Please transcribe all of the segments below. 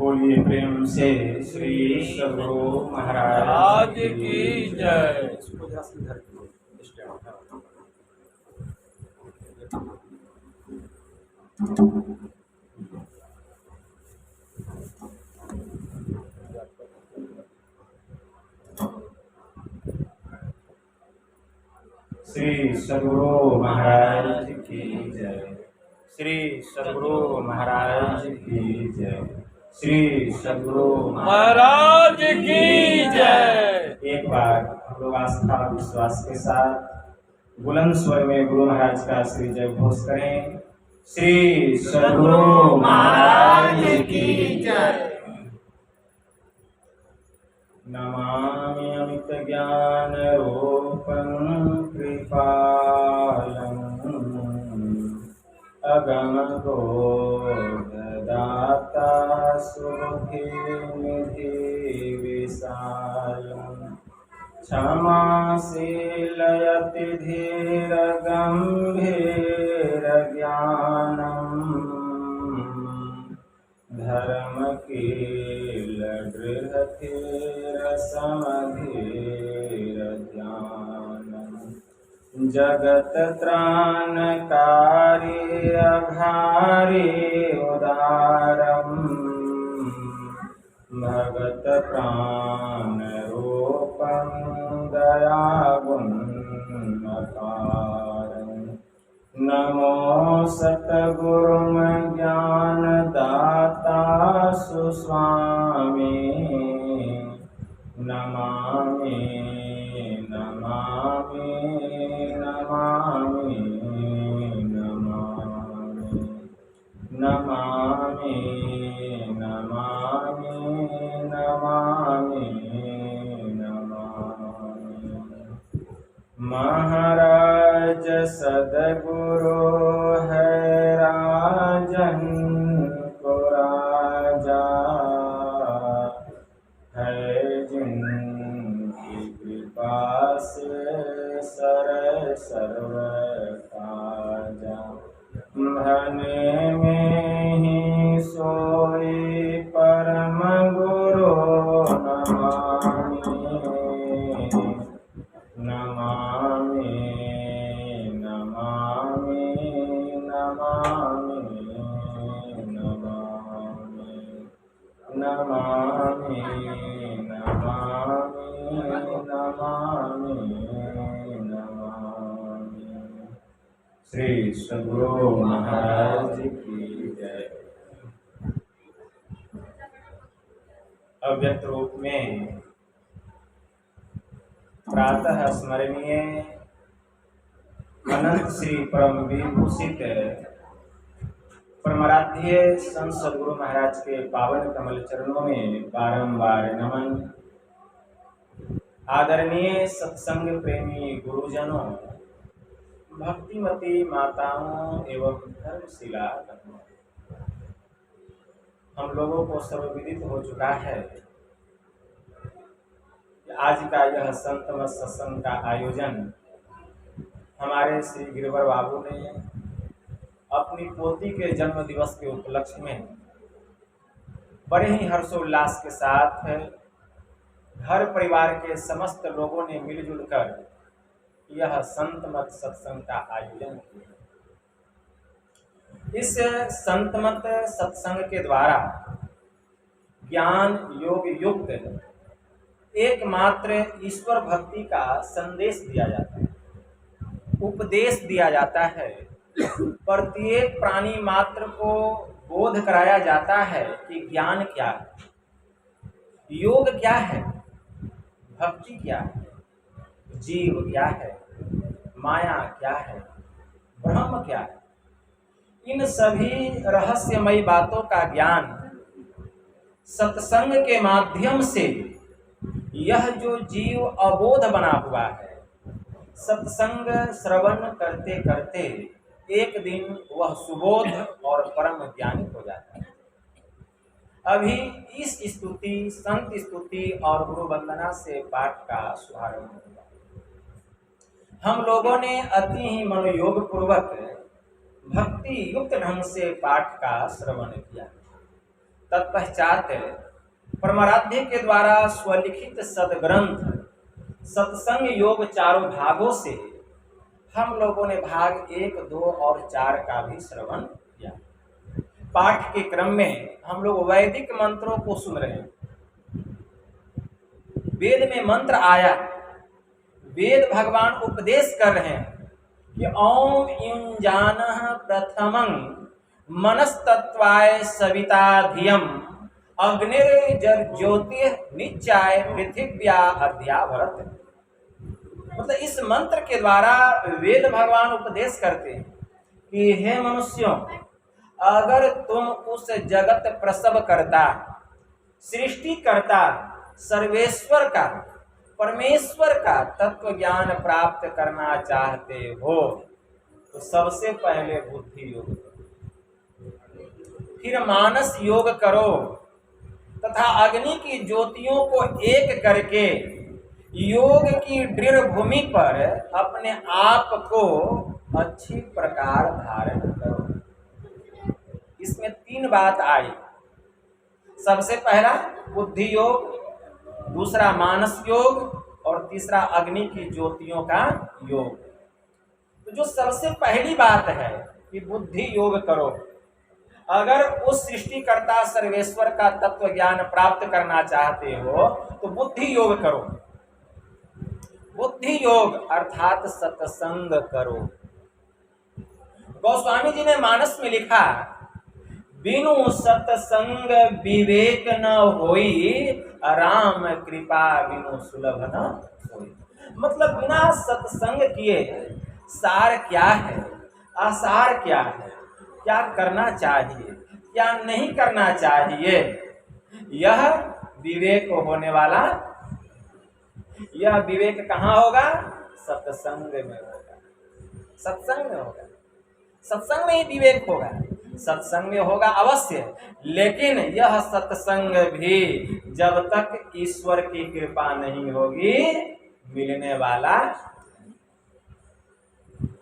बोलिए प्रेम से श्री सद्गुरु महाराज की जय। इसको जरा सा इधर श्री सद्गुरु महाराज की जय। श्री सद्गुरु महाराज की जय। श्री सद्गुरु महाराज की जय। एक बार हम लोग आस्था विश्वास के साथ बुलंद स्वर में गुरु महाराज का श्री जय घोष करें। श्री सद्गुरु महाराज की जय। नमामि अमित ज्ञान रूपं कृपालम् अगम बोधदाता सुबुद्धि निधि विशालम् क्षमाशीलयति धीर गंभीर ज्ञानम् धर्म कील दृढ़धीर समधीर ध्यानम् जगत त्राणकारी अघारी उदारम् भगत प्राण रूपं दयागुण अपारम् नमो सतगुरुम ज्ञानदाता सुस्वामी नमामि नमामि नमामि नमामि नमामि नमामि नमामि नमामि। महाराज सदगुरु है राजन को राजा है जिनकी कृपा से सर्व काजा भने में ही सोई परम गुरु नमामि नमामि नमामि नमामि नमामि नमामि नमामि नमामि नमामि। श्री सद्गुरु महाराज की जय। अव्यक्त रूप में प्रातः स्मरणीय अनंत श्री परम विभूषित परमाराध्य संत सद्गुरु महाराज के पावन कमल चरणों में बारंबार नमन। आदरणीय सत्संग प्रेमी गुरुजनों, भक्तिमती माताओं एवं धर्मशिला बहनों, हम लोगों को सर्वविदित हो चुका है आज का यह संत मत सत्संग का आयोजन हमारे श्री गिरवर बाबू ने अपनी पोती के जन्म दिवस के उपलक्ष्य में बड़े ही हर्षोल्लास के साथ घर परिवार के समस्त लोगों ने मिलजुल कर यह संत मत सत्संग का आयोजन किया। इस संत मत सत्संग के द्वारा ज्ञान योग युक्त एकमात्र ईश्वर भक्ति का संदेश दिया जाता है, उपदेश दिया जाता है। प्रत्येक प्राणी मात्र को बोध कराया जाता है कि ज्ञान क्या है, योग क्या है, भक्ति क्या है, जीव क्या है, माया क्या है, ब्रह्म क्या है। इन सभी रहस्यमयी बातों का ज्ञान सत्संग के माध्यम से यह जो जीव अबोध बना हुआ है, सत्संग श्रवण करते करते एक दिन वह सुबोध और परम ज्ञानी हो जाता है। अभी इस स्तुति, संत स्तुति और गुरु वंदना से पाठ का शुभारंभ हुआ। हम लोगों ने अति ही मनोयोग पूर्वक भक्ति युक्त ढंग से पाठ का श्रवण किया। तत्पश्चात परमाराध्य के द्वारा स्वलिखित सदग्रंथ सत्संग योग चारों भागों से हम लोगों ने भाग 1, 2 और 4 का भी श्रवण किया। पाठ के क्रम में हम लोग वैदिक मंत्रों को सुन रहे हैं। वेद में मंत्र आया, वेद भगवान उपदेश कर रहे हैं कि ओम युञ्जानः प्रथमं मनस्तत्वाय सविता धियम अग्निर्ज्योतिः नित्याय पृथिव्या अध्यावरत। मतलब इस मंत्र के द्वारा वेद भगवान उपदेश करते हैं कि हे मनुष्यों, अगर तुम उस जगत प्रसव करता, सृष्टि करता, सर्वेश्वर का, परमेश्वर का तत्व ज्ञान प्राप्त करना चाहते हो तो सबसे पहले बुद्धि योग करो, फिर मानस योग करो तथा अग्नि की ज्योतियों को एक करके योग की दृढ़ भूमि पर अपने आप को अच्छी प्रकार धारण करो। इसमें 3 बात आई। सबसे पहला बुद्धि योग, दूसरा मानस योग और तीसरा अग्नि की ज्योतियों का योग। तो जो सबसे पहली बात है कि बुद्धि योग करो, अगर उस सृष्टिकर्ता सर्वेश्वर का तत्व ज्ञान प्राप्त करना चाहते हो तो बुद्धि योग करो। बुद्धि योग अर्थात सत्संग करो। गोस्वामी जी ने मानस में लिखा, बिनु सत्संग विवेक न होई, राम कृपा बिनु सुलभ न होई। मतलब बिना सत्संग किए सार क्या है, आसार क्या है, क्या करना चाहिए, क्या नहीं करना चाहिए, यह विवेक होने वाला। यह विवेक कहाँ होगा? सत्संग में होगा, सत्संग में होगा। सत्संग में ही विवेक होगा, सत्संग में होगा अवश्य, लेकिन यह सत्संग भी जब तक ईश्वर की कृपा नहीं होगी मिलने वाला।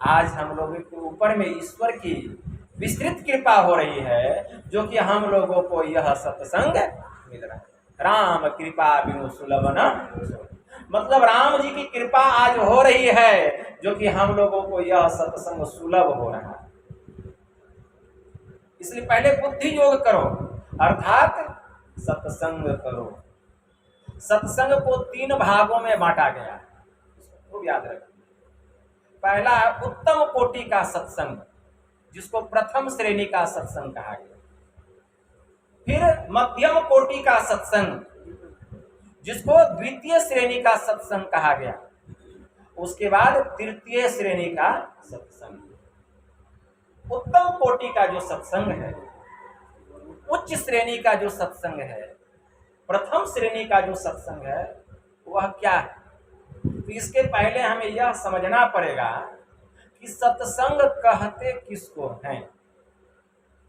आज हम लोगों के ऊपर में ईश्वर की विस्तृत कृपा हो रही है, जो कि हम लोगों को यह सत्संग मिल रहा है। राम कृपा बिनु सुलभ न होई। मतलब राम जी की कृपा आज हो रही है, जो कि हम लोगों को यह सत्संग सुलभ हो रहा है। इसलिए पहले बुद्धि योग करो, अर्थात सत्संग करो। सत्संग को 3 भागों में बांटा गया, खूब याद रखिए। पहला है उत्तम कोटि का सत्संग, जिसको प्रथम श्रेणी का सत्संग कहा गया। फिर मध्यम कोटि का सत्संग, जिसको द्वितीय श्रेणी का सत्संग कहा गया। उसके बाद तृतीय श्रेणी का सत्संग। उत्तम कोटि का जो सत्संग है, उच्च श्रेणी का जो सत्संग है, प्रथम श्रेणी का जो सत्संग है, वह क्या है? तो इसके पहले हमें यह समझना पड़ेगा कि सत्संग कहते किसको हैं।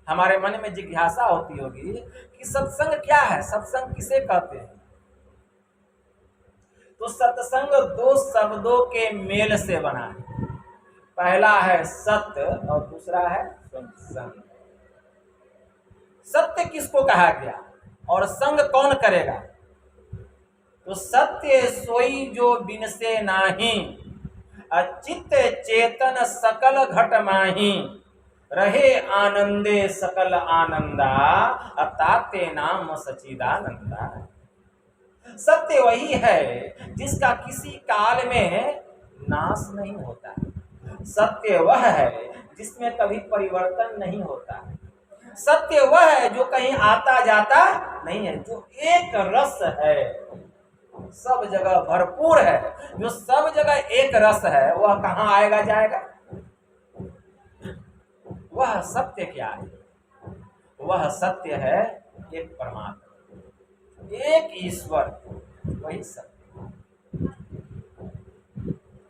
हमारे मन में जिज्ञासा होती होगी कि सत्संग क्या है, सत्संग किसे कहते हैं। तो सत्संग 2 शब्दों के मेल से बना है। पहला है सत्य और दूसरा है संग। सत्य किसको कहा गया और संग कौन करेगा? तो सत्य सोई जो बिन से नाही, अचित चेतन सकल घट माही, रहे आनंदे सकल आनंदा, अताते नाम सचिदानंदा। सत्य वही है जिसका किसी काल में नाश नहीं होता। सत्य वह है जिसमें कभी परिवर्तन नहीं होता। सत्य वह है जो कहीं आता जाता नहीं है, जो एक रस है, सब जगह भरपूर है। जो सब जगह एक रस है, वह कहाँ आएगा जाएगा? वह सत्य क्या है? वह सत्य है एक परमात्मा, एक ईश्वर, वही सत्य।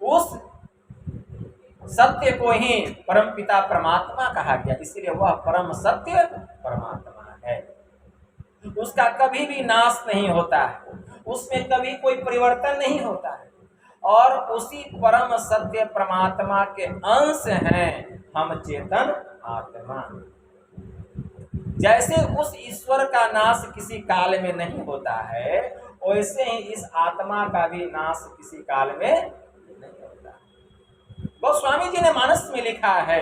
उस सत्य को ही परमपिता परमात्मा कहा गया, इसलिए वह परम सत्य परमात्मा है। उसका कभी भी नाश नहीं होता है, उसमें कभी कोई परिवर्तन नहीं होता है, और उसी परम सत्य परमात्मा के अंश हैं हम चेतन आत्मा। जैसे उस ईश्वर का नाश किसी काल में नहीं होता है, वैसे ही इस आत्मा का भी नाश किसी काल में नहीं होता। गोस्वामी जी ने मानस में लिखा है,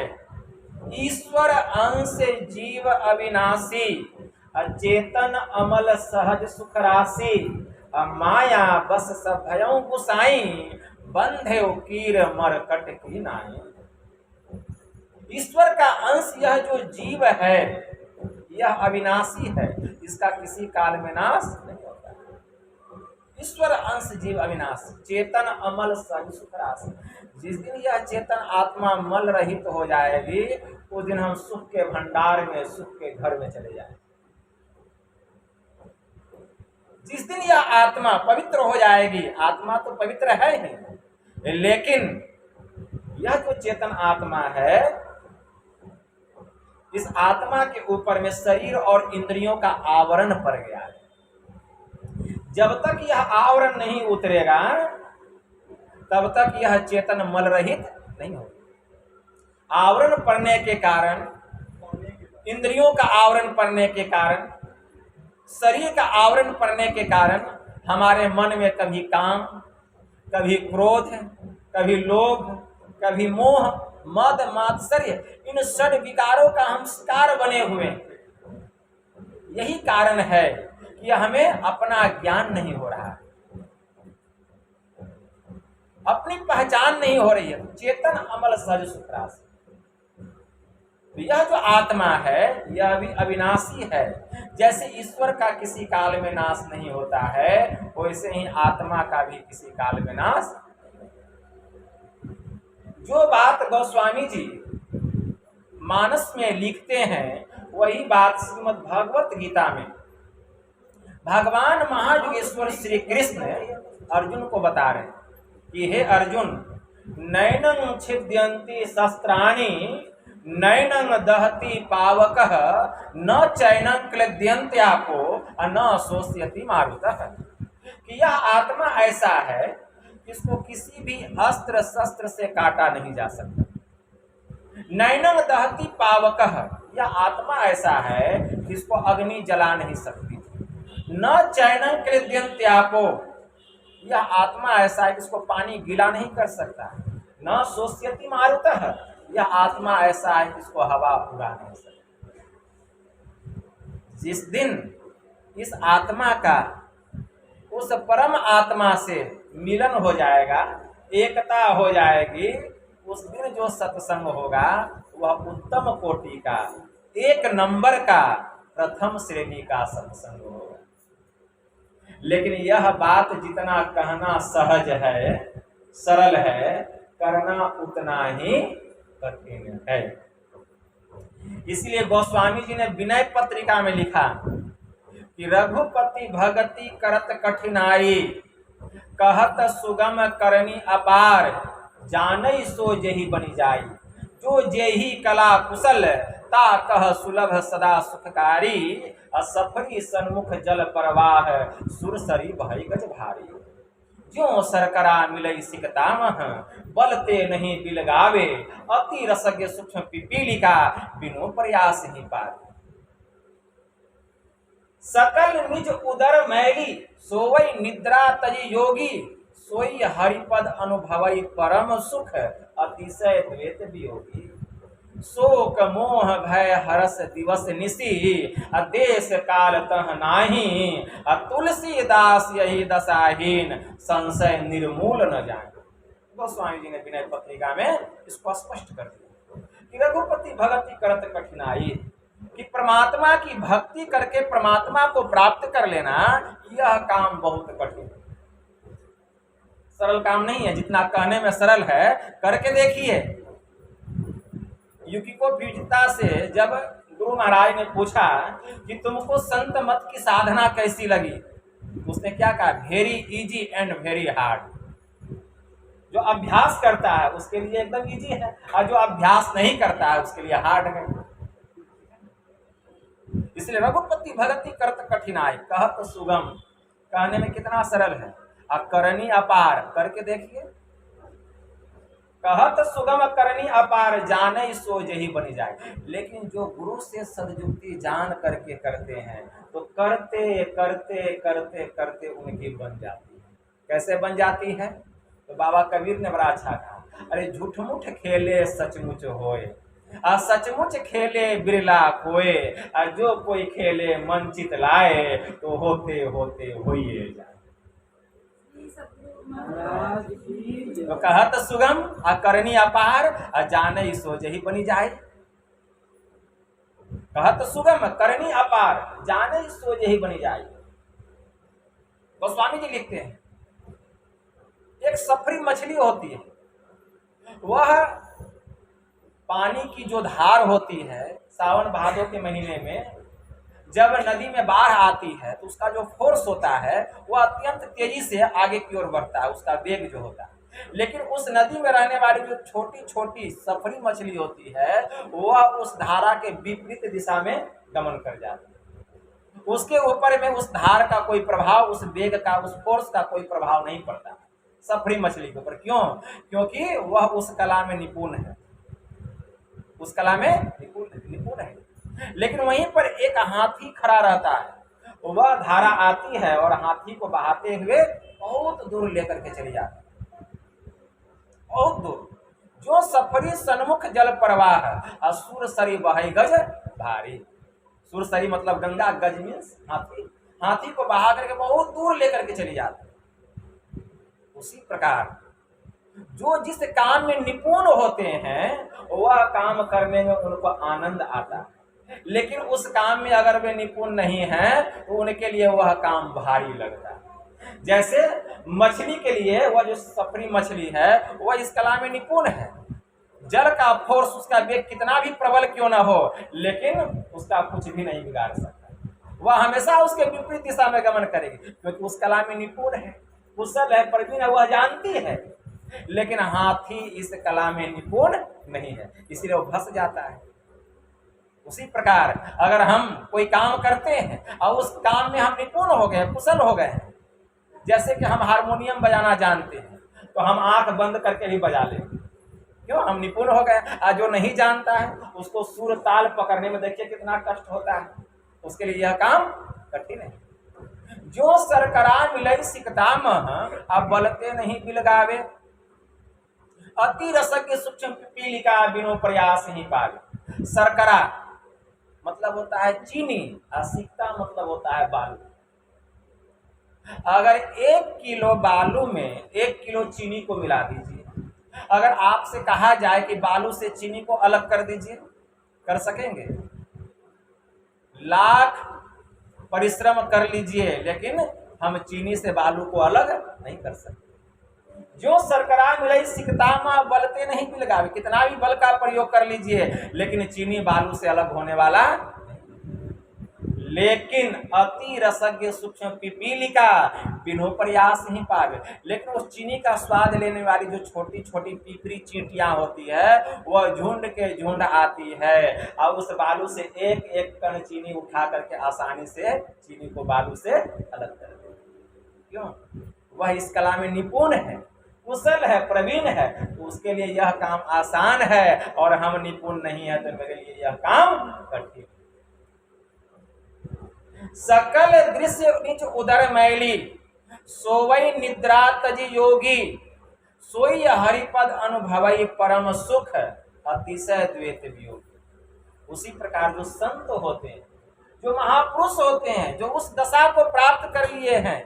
ईश्वर अंश जीव अविनाशी, अचेतन अमल सहज सुख राशि, माया बस सब भयों गुसाई, बंधे कीर मरकट की नाई। ईश्वर का अंश यह जो जीव है यह अविनाशी है, इसका किसी काल में नाश नहीं होता। ईश्वर अंश जीव अविनाशी, चेतन अमल सहज सुख राशि। जिस दिन यह चेतन आत्मा मल रहित हो जाएगी, उस दिन हम सुख के भंडार में, सुख के घर में चले जाएंगे। जिस दिन यह आत्मा पवित्र हो जाएगी, आत्मा तो पवित्र है ही, लेकिन यह जो चेतन आत्मा है, इस आत्मा के ऊपर में शरीर और इंद्रियों का आवरण पड़ गया है। जब तक यह आवरण नहीं उतरेगा, तब तक यह चेतन मल रहित नहीं होगा। आवरण पड़ने के कारण, इंद्रियों का आवरण पड़ने के कारण, शरीर का आवरण पड़ने के कारण हमारे मन में कभी काम, कभी क्रोध, कभी लोभ, कभी मोह, मद मात्सर्य, इन षड विकारों का हम शिकार बने हुए हैं। यही कारण है कि हमें अपना ज्ञान नहीं हो रहा, अपनी पहचान नहीं हो रही है। चेतन अमल सहज सुख राशि, यह जो आत्मा है यह भी अविनाशी है। जैसे ईश्वर का किसी काल में नाश नहीं होता है, वैसे ही आत्मा का भी किसी काल में नाश। जो बात गोस्वामी जी मानस में लिखते हैं, वही बात श्रीमद् भागवत गीता में भगवान महायोगेश्वर श्री कृष्ण अर्जुन को बता रहे हैं कि हे अर्जुन, नैनं छिद्यन्ति शस्त्राणि, नैनं दहति पावकः, न चैनं क्लेद्यन्त्यापो, न शोष्यति मारुतः। कि यह आत्मा ऐसा है, इसको किसी भी अस्त्र शस्त्र से काटा नहीं जा सकता। नैनं दहति पावकः, यह आत्मा ऐसा है जिसको अग्नि जला नहीं सकती। न चैनं क्लेद्यन्त्यापो, यह आत्मा ऐसा है जिसको पानी गीला नहीं कर सकता। न शोष्यति मारुतः, यह आत्मा ऐसा है जिसको हवा उड़ा नहीं सकती। जिस दिन इस आत्मा का उस परम आत्मा से मिलन हो जाएगा, एकता हो जाएगी, उस दिन जो सत्संग होगा वह उत्तम कोटि का, एक नंबर का, प्रथम श्रेणी का सत्संग होगा। लेकिन यह बात जितना कहना सहज है, सरल है, करना उतना ही कठिन है। इसलिए गोस्वामी जी ने विनय पत्रिका में लिखा कि रघुपति भगति करत कठिनाई, कहत सुगम करनी अपार, जानई सो जेहि बनि जाई, जो जेहि कला कुशल, ता कह सुलभ सदा सुखकारी, असफरी सन्मुख जल प्रवाह, सुरसरी भई गज भारी। ज्यों सरकरा मिलई सिकतामह, बलते नहीं बिलगावे, अति रसज्ञ सूक्ष्म पिपीलिका, बिनु प्रयास ही पावे। सकल निज उदर मैली, सोवई निद्रा तजी योगी, सोई हरिपद अनुभवई परम सुख, अतिशय द्वैत वियोगी। शोक मोह भय हरस दिवस निसी, देश काल तह नाही, तुलसीदास यही दशाहीन, संशय निर्मूल न जाए। गोस्वामी जी ने विनय पत्रिका में इसको स्पष्ट कर दिया कि रघुपति भगति करत कठिनाई, कि परमात्मा की भक्ति करके परमात्मा को प्राप्त कर लेना, यह काम बहुत कठिन है, सरल काम नहीं है। जितना कहने में सरल है, करके देखिए। युकिकोपीठिता से जब गुरु महाराज ने पूछा कि तुमको संत मत की साधना कैसी लगी, उसने क्या कहा, very easy and very hard. जो अभ्यास करता है उसके लिए एकदम इजी है, और जो अभ्यास नहीं करता है उसके लिए हार्ड है। इसलिए रघुपति भगति करत कठिनाई, कहत सुगम, कहने में कितना सरल है, और करनी अपार, करके देखिए। कहत सुगम करनी अपार जाने सो जही बनी जाए। लेकिन जो गुरु से सदयुक्ति जान करके करते हैं तो करते करते करते करते उनकी बन जाती है। कैसे बन जाती है? तो बाबा कबीर ने बड़ा अच्छा कहा, अरे झूठमुठ खेले सचमुच होए, सचमुच खेले बिरला कोए, जो कोई खेले मन चित लाए, तो होते होते होइए जाए। तो कहत सुगम करनी अपार जाने सो जही बनी जाए। कहत सुगम करनी अपार जाने सो जही बनी जाए। गोस्वामी जी लिखते हैं, एक सफरी मछली होती है, वह पानी की जो धार होती है सावन भादों के महीने में जब नदी में बाढ़ आती है तो उसका जो फोर्स होता है वह अत्यंत तेजी से आगे की ओर बढ़ता है, उसका वेग जो होता है। लेकिन उस नदी में रहने वाली जो छोटी छोटी सफरी मछली होती है वह उस धारा के विपरीत दिशा में गमन कर जाती है। उसके ऊपर में उस धार का कोई प्रभाव, उस वेग का, उस फोर्स का कोई प्रभाव नहीं पड़ता सफरी मछली के ऊपर। क्यों? क्योंकि वह उस कला में निपुण है, उस कला में निपुण है। लेकिन वहीं पर एक हाथी खड़ा रहता है, वह धारा आती है और हाथी को बहाते हुए बहुत दूर लेकर के चली जाती है, बहुत दूर। जो सफरी सन्मुख जल प्रवाह सुरसरी बहै गज भारी। सुरसरी मतलब गंगा, गज मीन्स हाथी। हाथी को बहा करके बहुत दूर लेकर के चली जाती है। उसी प्रकार जो जिस काम में निपुण होते हैं वह काम करने में उनको आनंद आता है। लेकिन उस काम में अगर वे निपुण नहीं हैं तो उनके लिए वह काम भारी लगता है। जैसे मछली के लिए, वह जो सफरी मछली है वह इस कला में निपुण है। जल का फोर्स, उसका वेग कितना भी प्रबल क्यों ना हो, लेकिन उसका कुछ भी नहीं बिगाड़ सकता। वह हमेशा उसके विपरीत दिशा में गमन करेगी क्योंकि उस कला में निपुण है, कुशल है, प्रवीण है, वह जानती है। लेकिन हाथी इस कला में निपुण नहीं है, इसलिए वो फंस जाता है। उसी प्रकार अगर हम कोई काम करते हैं और उस काम में हम निपुण हो गए, कुशल हो गए, जैसे कि हम हारमोनियम बजाना जानते हैं तो हम आंख बंद करके भी बजा लेंगे, क्यों? हम निपुण हो गए। और जो नहीं जानता है उसको सुर ताल पकड़ने में देखिए कितना कष्ट होता है, उसके लिए यह काम कठिन है। जो सरकरा मिलई सिकदाम अब बलते नहीं बिलगावे, अति रसज्ञ सूक्ष्म पीलिका बिनो प्रयास ही पावे। सरकरा मतलब होता है चीनी और सिक्का मतलब होता है बालू। अगर 1 किलो बालू में 1 किलो चीनी को मिला दीजिए, अगर आपसे कहा जाए कि बालू से चीनी को अलग कर दीजिए, कर सकेंगे? लाख परिश्रम कर लीजिए लेकिन हम चीनी से बालू को अलग नहीं कर सकते। जो सरकरा मिलई सिकदामा बलते नहीं बिलगावे, कितना भी बल का प्रयोग कर लीजिए लेकिन चीनी बालू से अलग होने वाला। लेकिन अति रसज्ञ सूक्ष्म पिपीलिका बिनो प्रयास ही पावे। लेकिन उस चीनी का स्वाद लेने वाली जो छोटी छोटी पीपरी चींटियां होती है वह झुंड के झुंड आती है और उस बालू से एक एक कण चीनी उठा करके आसानी से चीनी को बालू से अलग कर देती। क्यों? वह इस कला में निपुण है, कुशल है, प्रवीण है, तो उसके लिए यह काम आसान है और हम निपुण नहीं है तो मेरे लिए यह काम कठिन। सकल दृश्य नीच उदर मैली, सोवई निद्रा तजी योगी, सोई हरिपद अनुभवई परम सुख, अतिशय द्वैत वियोगी। उसी प्रकार जो संत होते हैं, जो महापुरुष होते हैं, जो उस दशा को प्राप्त कर लिए हैं,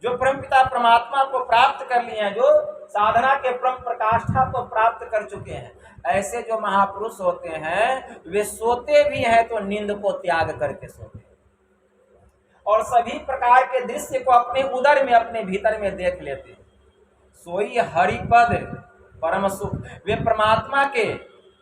जो परमपिता परमात्मा को प्राप्त कर लिए हैं, जो साधना के परम प्रकाष्ठा को प्राप्त कर चुके हैं, ऐसे जो महापुरुष होते हैं वे सोते भी हैं तो नींद को त्याग करके सोते हैं और सभी प्रकार के दृश्य को अपने उदर में, अपने भीतर में देख लेते हैं। सोई हरिपद परम सुख, वे परमात्मा के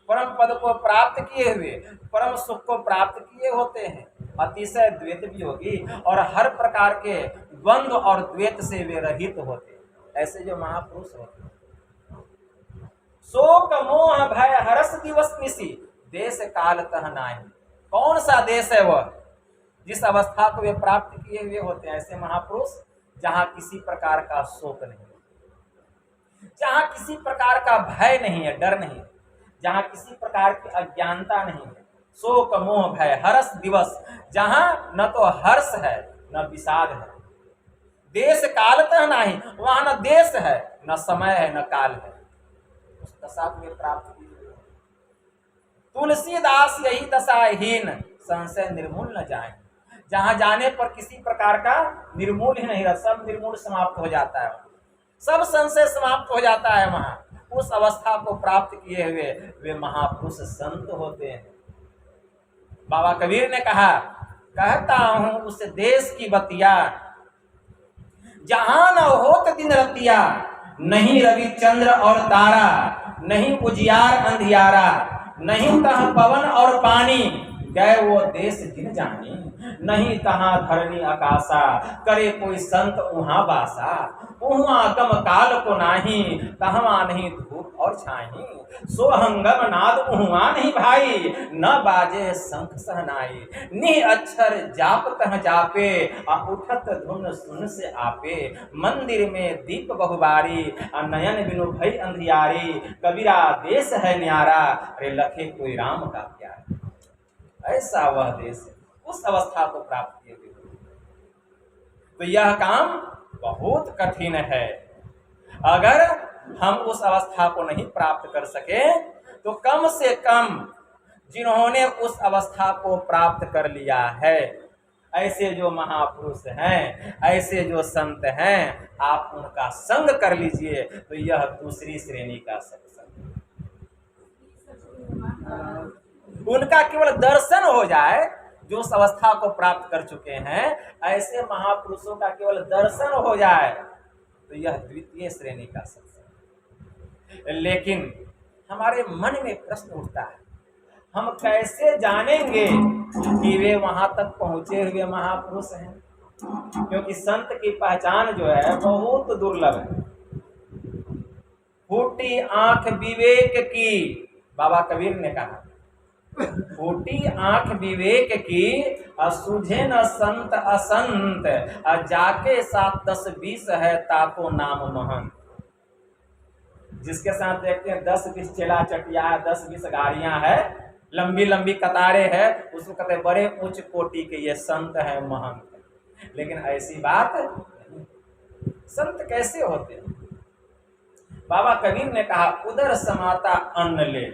परम पद को प्राप्त किए हुए, परम सुख को प्राप्त किए होते हैं। अतिशय द्वैत भी होगी और हर प्रकार के द्वंद्व और द्वैत से वे रहित होते हैं। ऐसे जो महापुरुष होते हैं। शोक मोह भय हरस दिवस निसी, देश काल तह नाही। कौन सा देश है वह जिस अवस्था को वे प्राप्त किए हुए होते हैं? ऐसे महापुरुष जहां किसी प्रकार का शोक नहीं, जहां किसी प्रकार का भय नहीं है, डर नहीं है, जहां किसी प्रकार की अज्ञानता नहीं है, शोक मोह भय हर्ष दिवस, जहां न तो हर्ष है न विषाद है, देश कालतः नहीं, वहां न देश है न समय है न काल है, उस दशा को प्राप्त कीजिए। तुलसीदास यही दशाहीन संशय निर्मूल न जाए, जहां जाने पर किसी प्रकार का निर्मूल ही नहीं रहता, सब निर्मूल समाप्त हो जाता है, सब संशय समाप्त हो जाता है वहां। उस अवस्था को प्राप्त किए हुए वे महापुरुष संत होते हैं। बाबा कबीर ने कहा, कहता हूं उस देश की बतिया, जहां न होत दिन रतिया, नहीं रवि चंद्र और तारा, नहीं उजियार अंधियारा, नहीं तह पवन और पानी, गए वो देश जिन जानी, नहीं तहां धरनी आकाशा, करे कोई संत उहां बासा, उहाँ गम काल को नाही, तहवा नहीं धूप और छाही, सोहंगम नाद उहाँ नहीं भाई, न बाजे शंख सहनाई, नि अक्षर जाप तह जापे, आ उठत धुन सुन से आपे, मंदिर में दीप बहुबारी, नयन बिनु भई अंधियारी, कबीरा देश है न्यारा, अरे लखे कोई राम का प्यार। ऐसा वह देश है, उस अवस्था को प्राप्त किए हुए, तो यह काम बहुत कठिन है। अगर हम उस अवस्था को नहीं प्राप्त कर सके तो कम से कम जिन्होंने उस अवस्था को प्राप्त कर लिया है, ऐसे जो महापुरुष हैं, ऐसे जो संत हैं, आप उनका संग कर लीजिए, तो यह दूसरी श्रेणी का सत्संग। उनका केवल दर्शन हो जाए, जो उस अवस्था को प्राप्त कर चुके हैं, ऐसे महापुरुषों का केवल दर्शन हो जाए, तो यह द्वितीय श्रेणी का सत्संग। लेकिन हमारे मन में प्रश्न उठता है, हम कैसे जानेंगे कि वे वहां तक पहुंचे हुए महापुरुष हैं? क्योंकि संत की पहचान जो है बहुत दुर्लभ है। फूटी आंख विवेक की, बाबा कबीर ने कहा, फूटी आंख विवेक की, सूझे न संत असंत, जाके 7-10-20 है ताको नाम महंत। जिसके साथ देखते हैं 10-20 चेला चटिया है, 10-20 गाड़ियां है, लंबी लंबी कतारें है, उसको कहते हैं बड़े उच्च कोटि के ये संत है, महंत। लेकिन ऐसी बात नहीं। संत कैसे होते हैं? बाबा कबीर ने कहा, उदर समाता अन्न ले,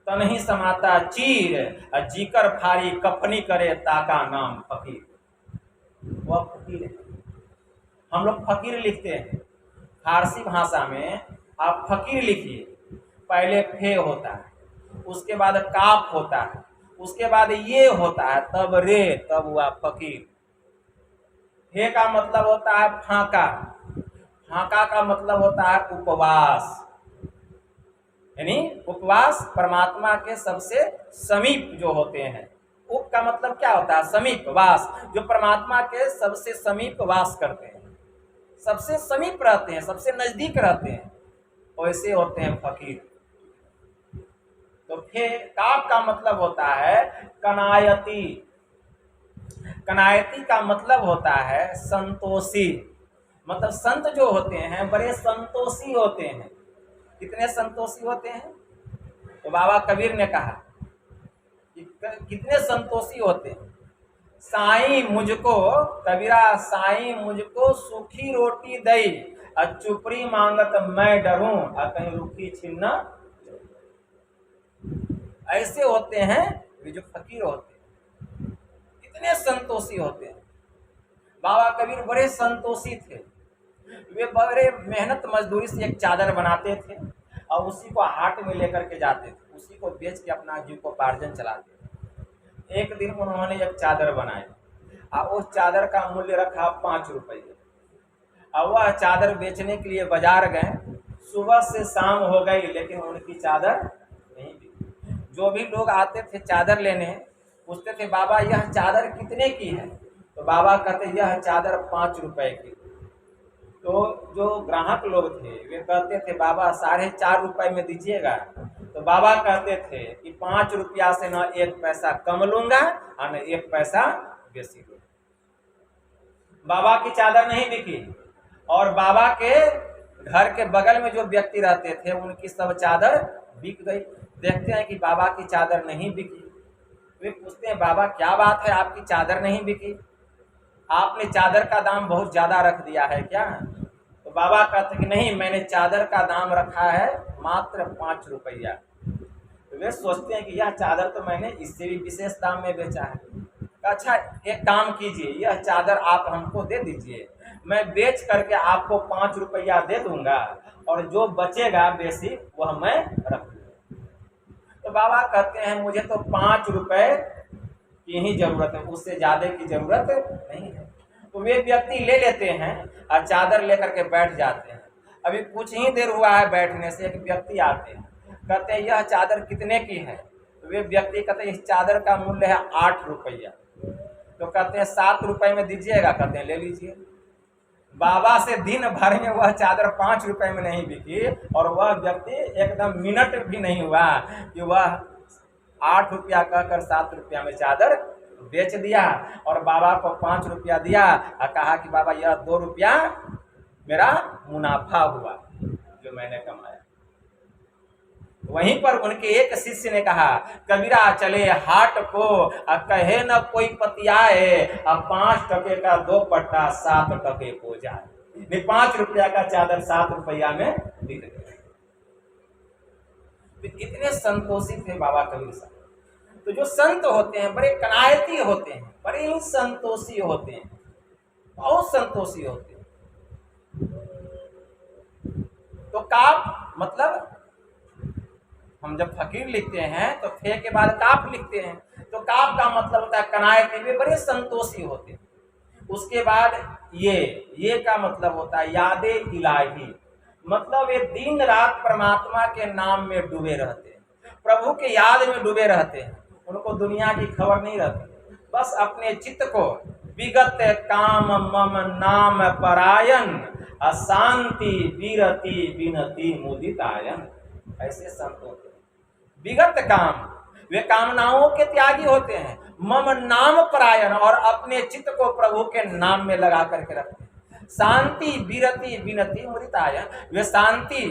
तनही समाता चीर, जीकर फारी कफनी करे ताका नाम फकीर। वह फकीर है। हम लोग फकीर लिखते हैं, फारसी भाषा में आप फकीर लिखिए, पहले फे होता है, उसके बाद काफ होता है, उसके बाद ये होता है, तब रे, तब हुआ फकीर। फे का मतलब होता है फाका, फाका का मतलब होता है उपवास, यानी उपवास परमात्मा के सबसे समीप जो होते हैं। उप का मतलब क्या होता है? समीप, वास, जो परमात्मा के सबसे समीप वास करते हैं, सबसे समीप रहते हैं, सबसे नजदीक रहते हैं, वैसे होते हैं फकीर। तो फिर काफ का मतलब होता है कनायती, कनायती का मतलब होता है संतोषी। मतलब संत जो होते हैं बड़े संतोषी होते हैं। कितने संतोषी होते हैं? तो बाबा कबीर ने कहा कि कितने संतोषी होते हैं। साईं मुझको, कबीरा साईं मुझको सूखी रोटी दई, चुपड़ी मांगत मैं डरूं, कहीं रूखी छिन्ना। ऐसे होते हैं वे जो फकीर होते हैं, इतने संतोषी होते हैं। बाबा कबीर बड़े संतोषी थे। वे बड़े मेहनत मजदूरी से एक चादर बनाते थे और उसी को हाट में लेकर के जाते थे, उसी को बेच के अपना जीविकोपार्जन चलाते थे। एक दिन उन्होंने एक चादर बनाई और उस चादर का मूल्य रखा 5 रुपये। और वह चादर बेचने के लिए बाजार गए, सुबह से शाम हो गई लेकिन उनकी चादर नहीं बिकी। जो भी लोग आते थे चादर लेने, पूछते थे बाबा यह चादर कितने की है? तो बाबा कहते यह चादर 5 रुपए की। तो जो ग्राहक लोग थे वे कहते थे बाबा 4.5 रुपए में दीजिएगा। तो बाबा कहते थे कि 5 रुपया से न 1 पैसा कम लूंगा और न 1 पैसा बेसी लूंगा। बाबा की चादर नहीं बिकी और बाबा के घर के बगल में जो व्यक्ति रहते थे उनकी सब चादर बिक गई। देखते हैं कि बाबा की चादर नहीं बिकी। वे पूछते हैं, बाबा क्या बात है, आपकी चादर नहीं बिकी? आपने चादर का दाम बहुत ज़्यादा रख दिया है क्या? तो बाबा कहते कि नहीं, मैंने चादर का दाम रखा है मात्र 5 रुपया। तो वे सोचते हैं कि यह चादर तो मैंने इससे भी विशेष दाम में बेचा है। अच्छा, एक काम कीजिए, यह चादर आप हमको दे दीजिए, मैं बेच करके आपको 5 रुपया दे दूंगा और जो बचेगा बेसी वह मैं रख लूँगा। तो बाबा कहते हैं मुझे तो 5 रुपए की ही जरूरत है, उससे ज़्यादा की जरूरत नहीं है। तो वे व्यक्ति ले लेते हैं और चादर लेकर के बैठ जाते हैं। अभी कुछ ही देर हुआ है बैठने से, एक व्यक्ति आते हैं, कहते हैं यह चादर कितने की है? तो वे व्यक्ति कहते हैं इस चादर का मूल्य है 8 रुपया। तो कहते हैं 7 रुपए में दीजिएगा? कहते हैं ले लीजिए। बाबा से दिन भर में वह चादर 5 रुपए में नहीं बिकी और वह व्यक्ति एकदम मिनट भी नहीं हुआ कि वह 8 रुपया कहकर 7 रुपया में चादर बेच दिया और बाबा को 5 रुपया दिया और कहा कि बाबा यह 2 रुपया मेरा मुनाफा हुआ जो मैंने कमाया। वहीं पर उनके एक शिष्य ने कहा, कबीरा चले हाट को कहे न कोई पतियाए, 5 टके का 2 पट्टा 7 टके को जाए। 5 रुपया का चादर 7 रुपया में बिक गया। तो इतने संतोषी थे बाबा कबीर साहब। तो जो संत होते हैं बड़े कनायती होते हैं, बड़े ही संतोषी होते हैं, बहुत संतोषी होते हैं। तो काफ मतलब हम जब फकीर लिखते हैं तो फे के बाद काफ लिखते हैं, तो काफ का मतलब होता है कनायती, वे बड़े संतोषी होते हैं। उसके बाद ये का मतलब होता है यादे इलाही, मतलब वे दिन रात परमात्मा के नाम में डूबे रहते हैं, प्रभु के याद में डूबे रहते हैं। उनको दुनिया की खबर नहीं रहती, बस अपने चित्त को विगत काम मम नाम परायण, अशांति विरति विनति मुदितायन। ऐसे संत होते हैं। विगत काम, वे कामनाओं के त्यागी होते हैं। मम नाम परायण, और अपने चित्त को प्रभु के नाम में लगा करके रखते हैं। शांति विरति विनति मुदितायन, वे शांति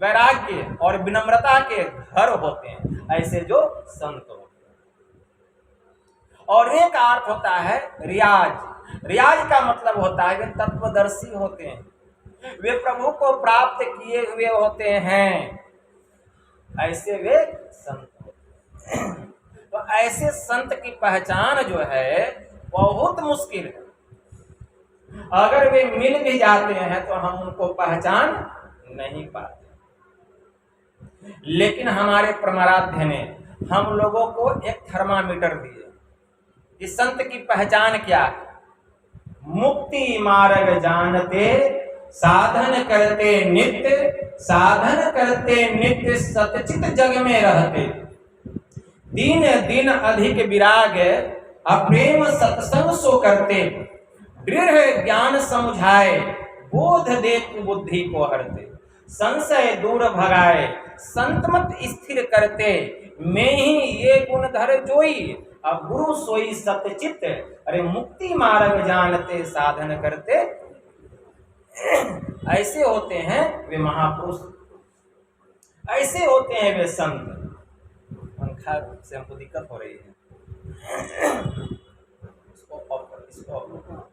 वैराग्य और विनम्रता के घर होते हैं, ऐसे जो संत होते हैं। और एक अर्थ होता है रियाज। रियाज का मतलब होता है वे तत्वदर्शी होते हैं, वे प्रभु को प्राप्त किए हुए होते हैं, ऐसे वे संत होते हैं। तो ऐसे संत की पहचान जो है बहुत मुश्किल है। अगर वे मिल भी जाते हैं तो हम उनको पहचान नहीं पाते। लेकिन हमारे परमाराध्य ने हम लोगों को एक थर्मामीटर दिए कि संत की पहचान क्या है। मुक्ति मार्ग जानते साधन करते नित्य, साधन करते नित्य सतचित जग में रहते, दिन दिन अधिक विराग अप्रेम सत्संग सो करते, दृढ़ ज्ञान समझाए बोध दे बुद्धि को हरते, संशय दूर भगाए संतमत स्थिर करते, मैं ही ये गुण धर जोई अब गुरु सोई सतचित, अरे मुक्ति मार्ग जानते साधन करते। ऐसे होते हैं वे महापुरुष, ऐसे होते हैं वे संत। पंखा से हमको दिक्कत हो रही है, इसको ऑफ कर, इसको ऑफ कर।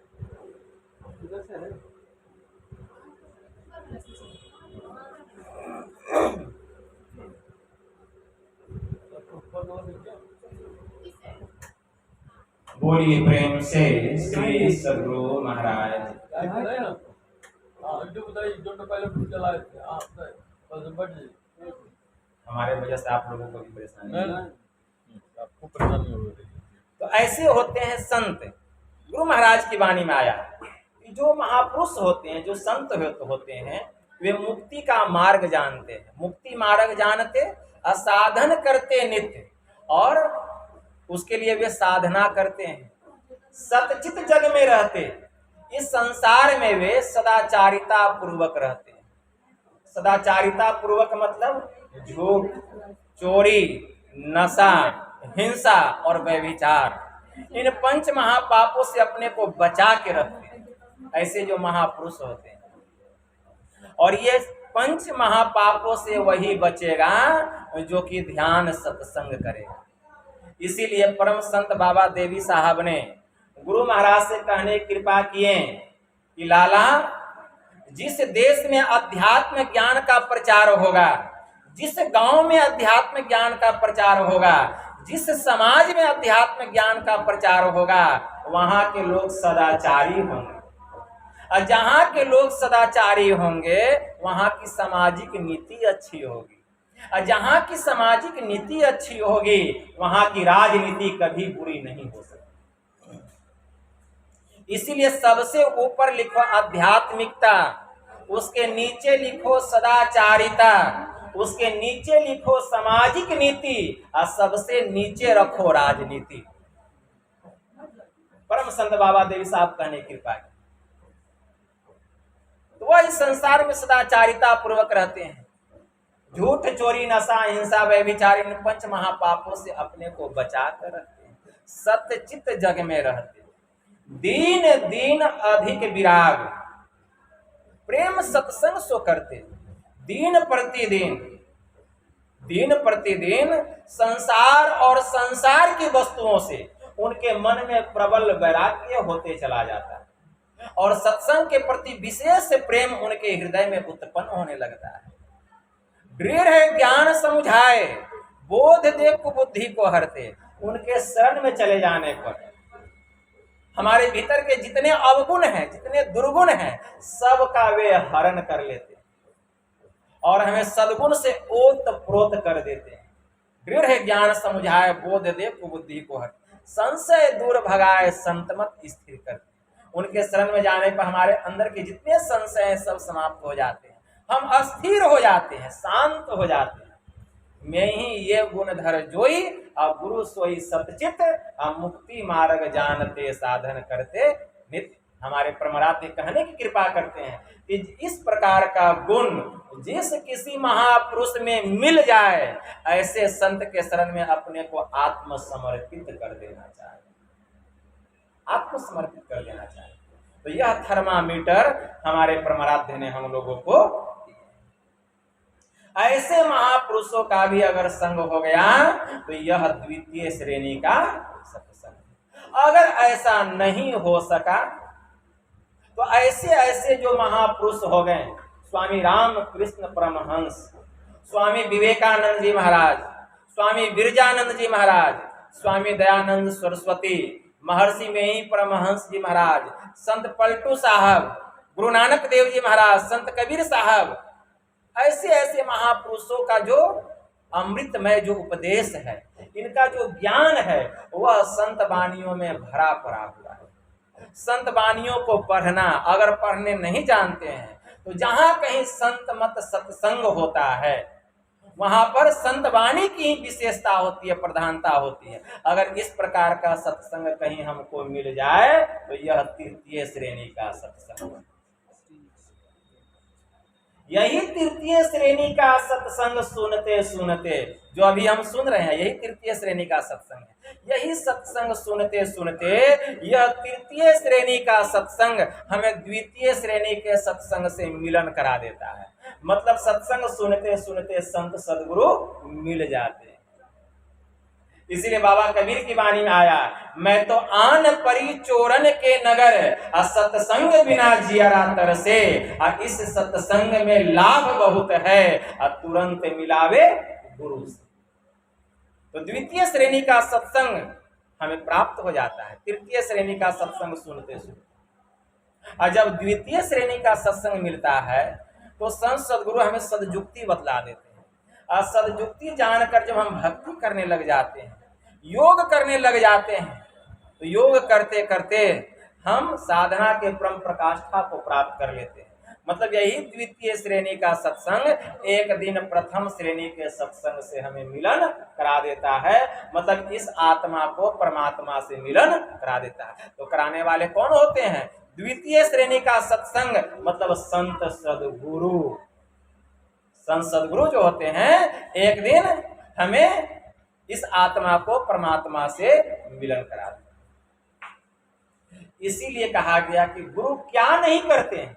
बोलिए प्रेम से श्री सद्गुरु महाराज। हमारे वजह से आप लोगों को भी परेशानी, आपको परेशानी हो रही है। तो ऐसे होते हैं संत। गुरु महाराज की वाणी में आया कि जो महापुरुष होते हैं, जो संत होते हैं, वे मुक्ति का मार्ग जानते हैं, मुक्ति मार्ग जानते, असाधन करते नित्य, और उसके लिए वे साधना करते हैं, सतचित जग में रहते, इस संसार में वे सदाचारिता पूर्वक रहते हैं। सदाचारिता पूर्वक मतलब झूठ, चोरी, नशा, हिंसा और व्यभिचार, इन 5 महापापों से अपने को बचा के रखते हैं, ऐसे जो महापुरुष होते हैं। और ये 5 महापापों से वही बचेगा जो कि ध्यान सत्संग करेगा। इसीलिए परम संत बाबा देवी साहब ने गुरु महाराज से कहने की कृपा किए कि लाला, जिस देश में अध्यात्म ज्ञान का प्रचार होगा, जिस गांव में अध्यात्म ज्ञान का प्रचार होगा, जिस समाज में अध्यात्म ज्ञान का प्रचार होगा, वहां के लोग सदाचारी होंगे। और जहां के लोग सदाचारी होंगे वहां की सामाजिक नीति अच्छी होगी, और जहां की सामाजिक नीति अच्छी होगी वहां की राजनीति कभी बुरी नहीं हो सकती। इसीलिए सबसे ऊपर लिखो आध्यात्मिकता, उसके नीचे लिखो सदाचारिता, उसके नीचे लिखो सामाजिक नीति, और सबसे नीचे रखो राजनीति। परम संत बाबा देवी साहब कहने की कृपा की, तो वह इस संसार में सदाचारिता पूर्वक रहते हैं, झूठ चोरी नशा हिंसा व्यभिचार इन 5 महापापों से अपने को बचा कर रखते हैं, सत्यचित जग में रहते हैं, दीन दीन अधिक विराग, प्रेम सत्संग सो करते, दिन प्रतिदिन संसार और संसार की वस्तुओं से उनके मन में प्रबल वैराग्य होते चला जाता है, और सत्संग के प्रति विशेष प्रेम उनके हृदय में उत्पन्न होने लगता है। दृढ़ ज्ञान समझाए, बोध दे कुबुद्धि को हरते, उनके शरण में चले जाने पर हमारे भीतर के जितने अवगुण हैं, जितने दुर्गुण हैं, सबका वे हरण कर लेते हैं और हमें सद्गुण से ओत-प्रोत कर देते हैं। दृढ़ ज्ञान समझाए, बोध दे कुबुद्धि को हरते, संशय दूर भगाए, संतमत स्थिर करते। उनके शरण में जाने पर हमारे अंदर के जितने संशय हैं सब समाप्त हो जाते हैं, हम अस्थिर हो जाते हैं, शांत हो जाते हैं। मैं ही ये गुण धर जोई, अब गुरु सोई सतचित, अब मुक्ति मार्ग जानते साधन करते नित्य। हमारे परमाराध्य कहने की कृपा करते हैं कि इस प्रकार का गुण जिस किसी महापुरुष में मिल जाए, ऐसे संत के शरण में अपने को आत्मसमर्पित कर देना चाहिए, आत्मसमर्पित कर देना चाहिए। तो यह थर्मामीटर हमारे परमाराध्य ने हम लोगों को, ऐसे महापुरुषों का भी अगर संग हो गया तो यह द्वितीय श्रेणी का सत्संग। अगर ऐसा नहीं हो सका तो ऐसे जो महापुरुष हो गए, स्वामी रामकृष्ण परमहंस, स्वामी विवेकानंद जी महाराज, स्वामी बिरजानंद जी महाराज, स्वामी दयानंद सरस्वती, महर्षि मेही परमहंस जी महाराज, संत पलटू साहब, गुरु नानक देव जी महाराज, संत कबीर साहब, ऐसे महापुरुषों का जो अमृतमय जो उपदेश है, इनका जो ज्ञान है, वह संत वाणियों में भरा पड़ा हुआ है। संत वाणियों को पढ़ना, अगर पढ़ने नहीं जानते हैं तो जहां कहीं संत मत सत्संग होता है वहां पर संत वाणी की विशेषता होती है, प्रधानता होती है। अगर इस प्रकार का सत्संग कहीं हमको मिल जाए तो यह तृतीय श्रेणी का सत्संग। यही तृतीय श्रेणी का सत्संग सुनते सुनते, जो अभी हम सुन रहे हैं, यही तृतीय श्रेणी का सत्संग है। यही सत्संग सुनते सुनते यह तृतीय श्रेणी का सत्संग हमें द्वितीय श्रेणी के सत्संग से मिलन करा देता है। मतलब सत्संग सुनते सुनते संत सदगुरु मिल जाते हैं। इसीलिए बाबा कबीर की वाणी में आया, मैं तो आन परी चोरन के नगर, सत्संग बिना जियरा तरसे, इस सत्संग में लाभ बहुत है, तुरंत मिलावे गुरु से। तो द्वितीय श्रेणी का सत्संग हमें प्राप्त हो जाता है तृतीय श्रेणी का सत्संग सुनते सुनते। और जब द्वितीय श्रेणी का सत्संग मिलता है तो संत सदगुरु हमें सदयुक्ति बतला देते हैं, और सदयुक्ति जानकर जब हम भक्ति करने लग जाते हैं, योग करने लग जाते हैं, तो योग करते करते हम साधना के परम प्रकाष्ठा को प्राप्त कर लेते हैं। मतलब यही द्वितीय श्रेणी का सत्संग एक दिन प्रथम श्रेणी के सत्संग से हमें मिलन करा देता है। मतलब इस आत्मा को परमात्मा से मिलन करा देता है। तो कराने वाले कौन होते हैं? द्वितीय श्रेणी का सत्संग मतलब संत सदगुरु। संत सदगुरु जो होते हैं एक दिन हमें इस आत्मा को परमात्मा से मिलन करा देते। इसीलिए कहा गया कि गुरु क्या नहीं करते हैं,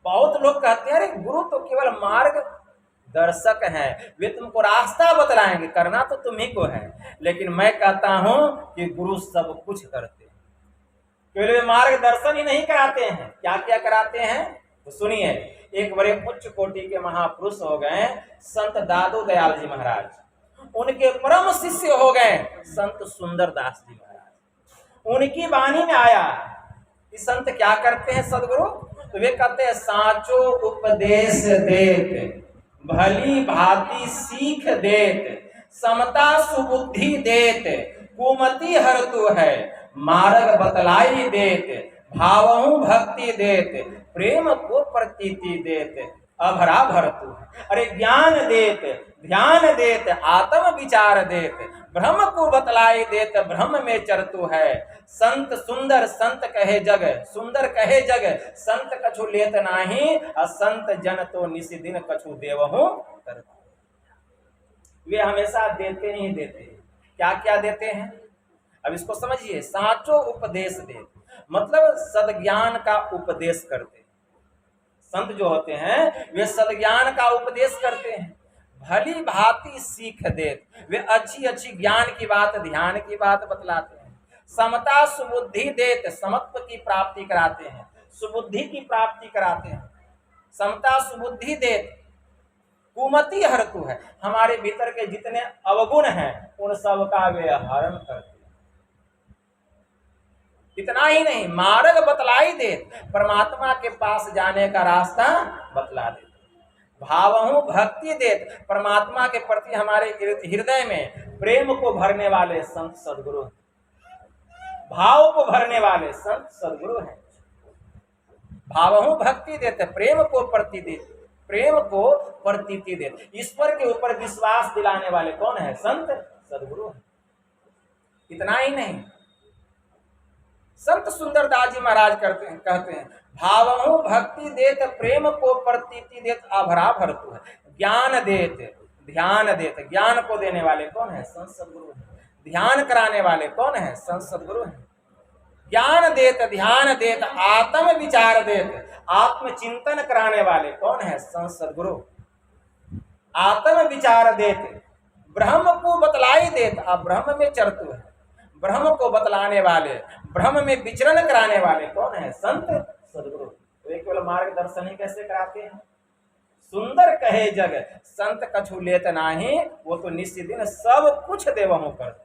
बहुत लोग कहते हैं अरे गुरु तो केवल मार्ग दर्शक हैं, वे तुमको रास्ता बतलाएंगे, करना तो तुम्ही को है। लेकिन मैं कहता हूं कि गुरु सब कुछ करते हैं, केवल वे मार्गदर्शन ही नहीं कराते हैं, क्या क्या कराते हैं तो सुनिए। एक बड़े उच्च कोटि के महापुरुष हो गए संत दादू दयाल जी महाराज, उनके परम शिष्य हो गए संत सुंदर दास जी महाराज। उनकी वाणी में आया कि संत क्या करते हैं सदगुरु, तो वे कहते हैं साचो उपदेश देत, भली भांति सीख देत, समता सुबुद्धि देत, कुमति हरतु है, मार्ग बतलाई देत, भावहु भक्ति देत, प्रेम को प्रतीति देत, अभरा भरतु। अरे ज्ञान देत, ध्यान देत, आत्म विचार देत, ब्रह्म को बतलाई देत, ब्रह्म में चरतु है। संत सुंदर संत कहे जग, सुंदर कहे जग, संत कछु लेत नाही, असंत जन तो निसी दिन कछु देवहु करतु। वे हमेशा देते ही देते। क्या क्या देते हैं अब इसको समझिए। साचो उपदेश दे, मतलब सदज्ञान का उपदेश करते हैं। संत जो होते हैं वे सदज्ञान का उपदेश करते हैं। भली भांति सीख देत, वे अच्छी अच्छी ज्ञान की बात, ध्यान की बात बतलाते हैं। समता सुबुद्धि देत, समत्व की प्राप्ति कराते हैं, सुबुद्धि की प्राप्ति कराते हैं। समता सुबुद्धि देत, कुमति हरतु है, हमारे भीतर के जितने अवगुण हैं उन सब का वे हरण करते हैं। इतना ही नहीं, मार्ग बतलाई दे, परमात्मा के पास जाने का रास्ता बतला दे। भावहु भक्ति देत, परमात्मा के प्रति हमारे हृदय में प्रेम को भरने वाले संत सदगुरु, भाव को भरने वाले संत सदगुरु हैं। भावहु भक्ति देते, प्रेम को प्रति देते, प्रेम को प्रतीति देते, ईश्वर के ऊपर विश्वास दिलाने वाले कौन है? संत सदगुरु है। इतना ही नहीं, संत सुंदरदास जी महाराज कहते हैं भावहु भक्ति देत, प्रेम को प्रतीति देत, अभरा भरतु है। ज्ञान देत, ध्यान देत, ज्ञान को देने वाले कौन है? संत सदगुरु है। ध्यान कराने वाले कौन है? संत सदगुरु है। ज्ञान देत, ध्यान देत, आत्म विचार देत, आत्म चिंतन कराने वाले कौन है? संत सदगुरु। आत्म विचार देत, ब्रह्म को बतलाई देत, अब ब्रह्म में चरतु है। ब्रह्म को बतलाने वाले, ब्रह्म में विचरण कराने वाले कौन है? संत सदगुरु। वे केवल मार्गदर्शन ही कैसे कराते हैं? सुंदर कहे जग, संत कछु लेत नाही, वो तो निश्चित दिन सब कुछ देवहु कर।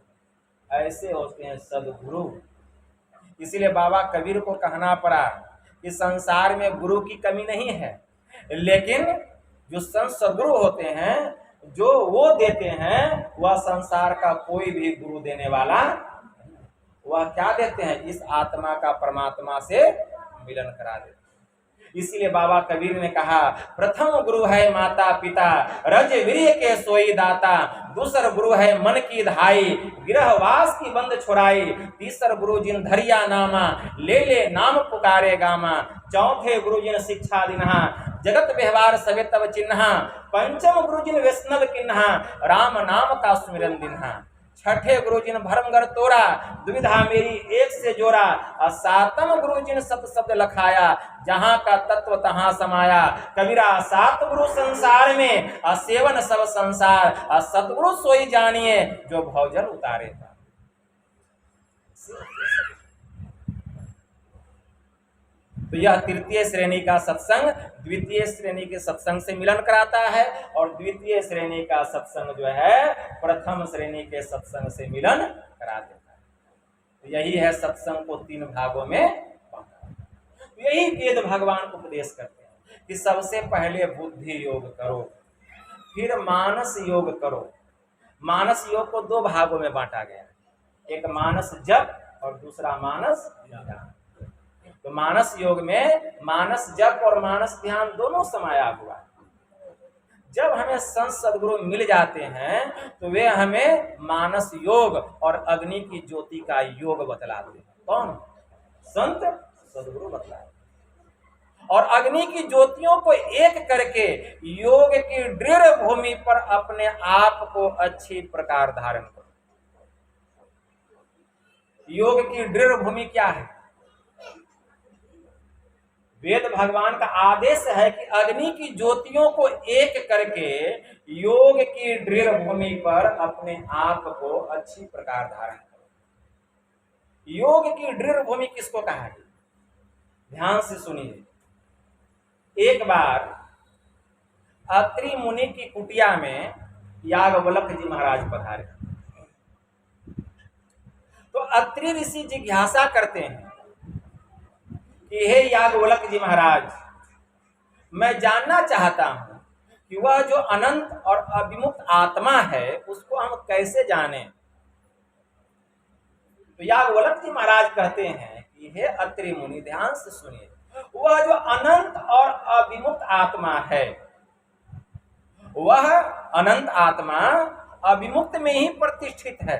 ऐसे होते हैं सदगुरु। इसीलिए बाबा कबीर को कहना पड़ा कि संसार में गुरु की कमी नहीं है, लेकिन जो संत सदगुरु होते हैं, जो वो देते हैं, वह संसार का कोई भी गुरु देने वाला, वह क्या देते हैं? इस आत्मा का परमात्मा से मिलन करा देते हैं। इसीलिए बाबा कबीर ने कहा, प्रथम गुरु है माता पिता, रज वीर्य के सोई दाता, दूसर गुरु है मन की धाई, गृहवास की बंद छुड़ाई, तीसर गुरु जिन धरिया नामा, ले ले नाम पुकारे गामा, चौथे गुरु जिन शिक्षा दिन्हा, जगत व्यवहार सवे तब चिन्हा, पंचम गुरु जिन वैष्णव किन्हा, राम नाम का सुमिरन दिन्हा, छठे गुरु जिन भरमगर तोरा, दुविधा मेरी एक से जोड़ा, और सातम गुरु जिन सत शब्द लखाया, जहां का तत्व तहां समाया, कबीरा सात गुरु संसार में, असेवन सब संसार, और सतगुरु सोई जानिए जो भवजल उतारे था। तो यह तृतीय श्रेणी का सत्संग द्वितीय श्रेणी के सत्संग से मिलन कराता है, और द्वितीय श्रेणी का सत्संग जो है प्रथम श्रेणी के सत्संग से मिलन करा देता है। तो यही है सत्संग को तीन भागों में बांटा। तो यही वेद भगवान उपदेश करते हैं कि सबसे पहले बुद्धि योग करो, फिर मानस योग करो। मानस योग को दो भागों में बांटा गया, एक मानस जप और दूसरा मानस ध्यान। तो मानस योग में मानस जप और मानस ध्यान दोनों समाया हुआ है। जब हमें संत सदगुरु मिल जाते हैं तो वे हमें मानस योग और अग्नि की ज्योति का योग बतलाते हैं। कौन? संत सदगुरु बतलाते। और अग्नि की ज्योतियों को एक करके योग की दृढ़ भूमि पर अपने आप को अच्छी प्रकार धारण करो। योग की दृढ़ भूमि क्या है? वेद भगवान का आदेश है कि अग्नि की ज्योतियों को एक करके योग की दृढ़ भूमि पर अपने आप को अच्छी प्रकार धारण करो। योग की दृढ़ भूमि किसको कहा है? ध्यान से सुनिए। एक बार अत्रि मुनि की कुटिया में याज्ञवल्क्य जी महाराज पधारे। तो अत्रि ऋषि जिज्ञासा करते हैं कि हे याज्ञवल्क्य जी महाराज, मैं जानना चाहता हूं कि वह जो अनंत और अविमुक्त आत्मा है उसको हम कैसे जाने। तो याज्ञवल्क्य जी महाराज कहते हैं कि हे अत्रि मुनि, ध्यान से सुनिए, वह जो अनंत और अविमुक्त आत्मा है, वह अनंत आत्मा अविमुक्त में ही प्रतिष्ठित है।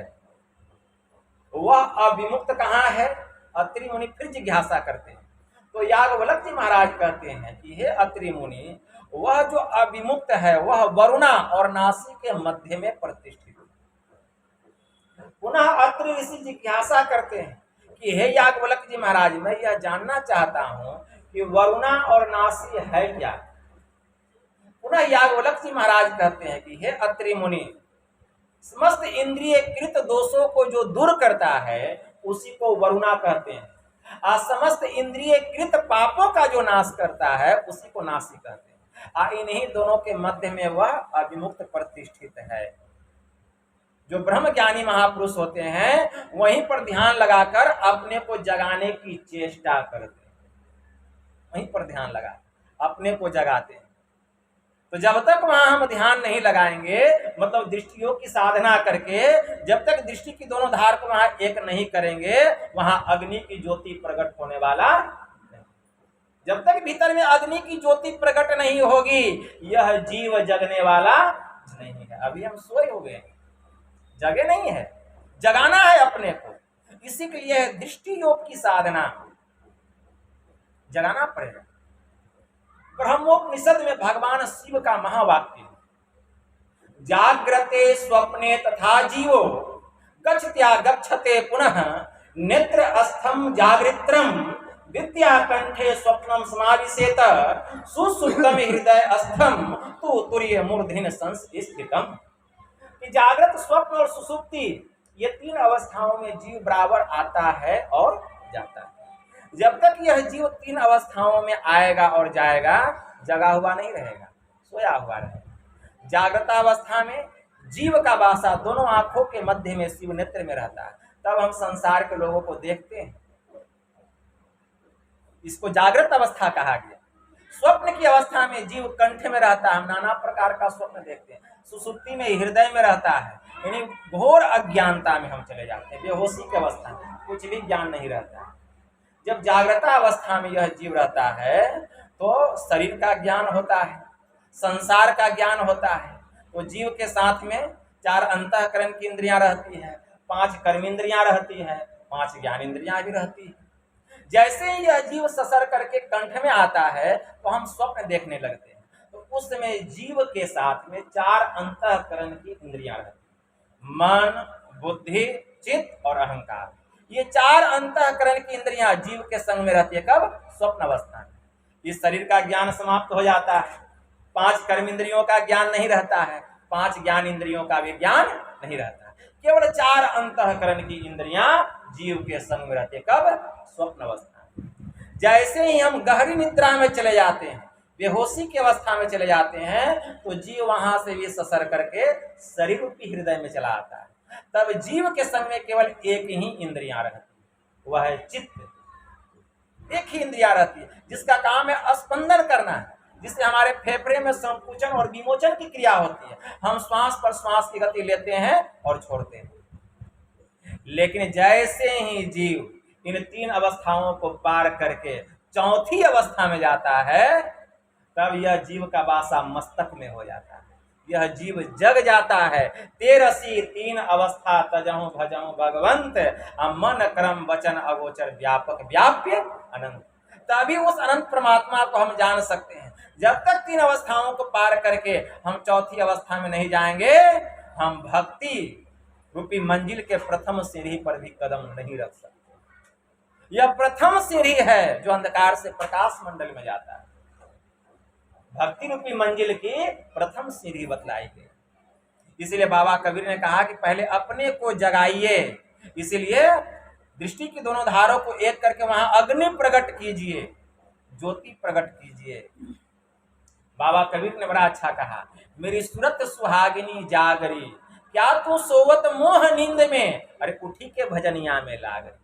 वह अविमुक्त कहाँ है? अत्रि मुनि फिर जिज्ञासा करते हैं। तो याज्ञवल्क्य जी महाराज कहते हैं कि हे अत्रि मुनि, वह जो अविमुक्त है वह वरुणा और नासी के मध्य में प्रतिष्ठित है। पुनः अत्रि ऋषि जिज्ञासा करते हैं कि हे याज्ञवल्क्य जी महाराज, मैं यह जानना चाहता हूं कि वरुणा और नासी है क्या। पुनः याज्ञवल्क्य जी महाराज कहते हैं कि हे अत्रि मुनि, समस्त इंद्रिय कृत दोषों को जो दूर करता है उसी को वरुणा कहते हैं, और समस्त इंद्रिय कृत पापों का जो नाश करता है उसी को नासी कहते हैं। और इन्हीं दोनों के मध्य में वह अविमुक्त प्रतिष्ठित है। जो ब्रह्म ज्ञानी महापुरुष होते हैं वहीं पर ध्यान लगाकर अपने को जगाने की चेष्टा करते हैं, वहीं पर ध्यान लगा अपने को जगाते हैं। तो जब तक वहां हम ध्यान नहीं लगाएंगे, मतलब दृष्टियों की साधना करके जब तक दृष्टि की दोनों धार को वहां एक नहीं करेंगे, वहां अग्नि की ज्योति प्रकट होने वाला नहीं। जब तक भीतर में अग्नि की ज्योति प्रकट नहीं होगी, यह जीव जगने वाला नहीं है। अभी हम सोए हो गए, जगे नहीं है, जगाना है अपने को। इसी के लिए दृष्टि योग की साधना, जगाना पड़ेगा। ब्रह्मोपनिषद में भगवान शिव का महावाक्य, जाग्रते स्वप्ने तथा जीवो गच्छत्या गच्छते पुनः नेत्र अस्थम जागृत्रम विद्या कंठे स्वप्नम समाविशेत सुसुप्तम हृदय अस्थम तु तुर्य मूर्धनि संस्थितम। कि जागृत, स्वप्न और सुसुप्ति, ये तीन अवस्थाओं में जीव बराबर आता है और जाता है। जब तक यह जीव तीन अवस्थाओं में आएगा और जाएगा, जगा हुआ नहीं रहेगा, सोया हुआ रहेगा। जागृत अवस्था में जीव का वासा दोनों आंखों के मध्य में शिव नेत्र में रहता है, तब हम संसार के लोगों को देखते हैं, इसको जागृत अवस्था कहा गया। स्वप्न की अवस्था में जीव कंठ में रहता है, हम नाना प्रकार का स्वप्न देखते हैं। सुसुप्ति में हृदय में रहता है, यानी घोर अज्ञानता में हम चले जाते हैं, बेहोशी की अवस्था में कुछ भी ज्ञान नहीं रहता है। जब जागृत अवस्था में यह जीव रहता है तो शरीर का ज्ञान होता है, संसार का ज्ञान होता है। तो जीव के साथ में 4 अंतःकरण की इंद्रियां रहती है, 5 कर्मेंद्रियां रहती है, 5 ज्ञान इंद्रियां भी रहती है। जैसे ही यह जीव ससर करके कंठ में आता है तो हम स्वप्न देखने लगते हैं। तो उस समय जीव के साथ में 4 अंतःकरण की इंद्रियां रहती है, मन, बुद्धि, चित्त और अहंकार। ये 4 अंतःकरण की इंद्रियां जीव के संग में रहती है। कब? स्वप्न अवस्था में। इस शरीर का ज्ञान समाप्त हो जाता है, 5 कर्म इंद्रियों का ज्ञान नहीं रहता है, 5 ज्ञान इंद्रियों का भी ज्ञान नहीं रहता है। केवल 4 अंतःकरण की इंद्रियां जीव के संग में रहती है। कब? स्वप्न अवस्था में। जैसे ही हम गहरी निद्रा में चले जाते हैं, बेहोशी की अवस्था में चले जाते हैं, तो जीव वहां से भी ससर करके शरीर रूपी हृदय में चला आता है। तब जीव के संग में केवल एक ही इंद्रियां रहती है, वह है चित्त। एक ही इंद्रिया रहती है जिसका काम है स्पंदन करना है, जिससे हमारे फेफड़े में संकुचन और विमोचन की क्रिया होती है। हम श्वास पर श्वास की गति लेते हैं और छोड़ते हैं। लेकिन जैसे ही जीव इन 3 अवस्थाओं को पार करके चौथी अवस्था में जाता है, तब यह जीव का वासा मस्तक में हो जाता है। यह जीव जग जाता है। 13 3 अवस्था तजहु भजहु भगवंत, मन क्रम वचन अगोचर व्यापक व्याप्य अनंत। तभी उस अनंत परमात्मा को हम जान सकते हैं। जब तक 3 अवस्थाओं को पार करके हम चौथी अवस्था में नहीं जाएंगे, हम भक्ति रूपी मंजिल के प्रथम सीढ़ी पर भी कदम नहीं रख सकते। यह प्रथम सीढ़ी है जो अंधकार से प्रकाश मंडल में जाता है। भक्ति रूपी मंजिल की प्रथम सीढ़ी बतलाई गई। इसलिए बाबा कबीर ने कहा कि पहले अपने को जगाइए, इसीलिए दृष्टि की दोनों धारों को एक करके वहां अग्नि प्रकट कीजिए, ज्योति प्रकट कीजिए। बाबा कबीर ने बड़ा अच्छा कहा, मेरी सूरत सुहागिनी जागरी, क्या तू सोवत मोह नींद में, अरे उठी के भजनिया में लागरी,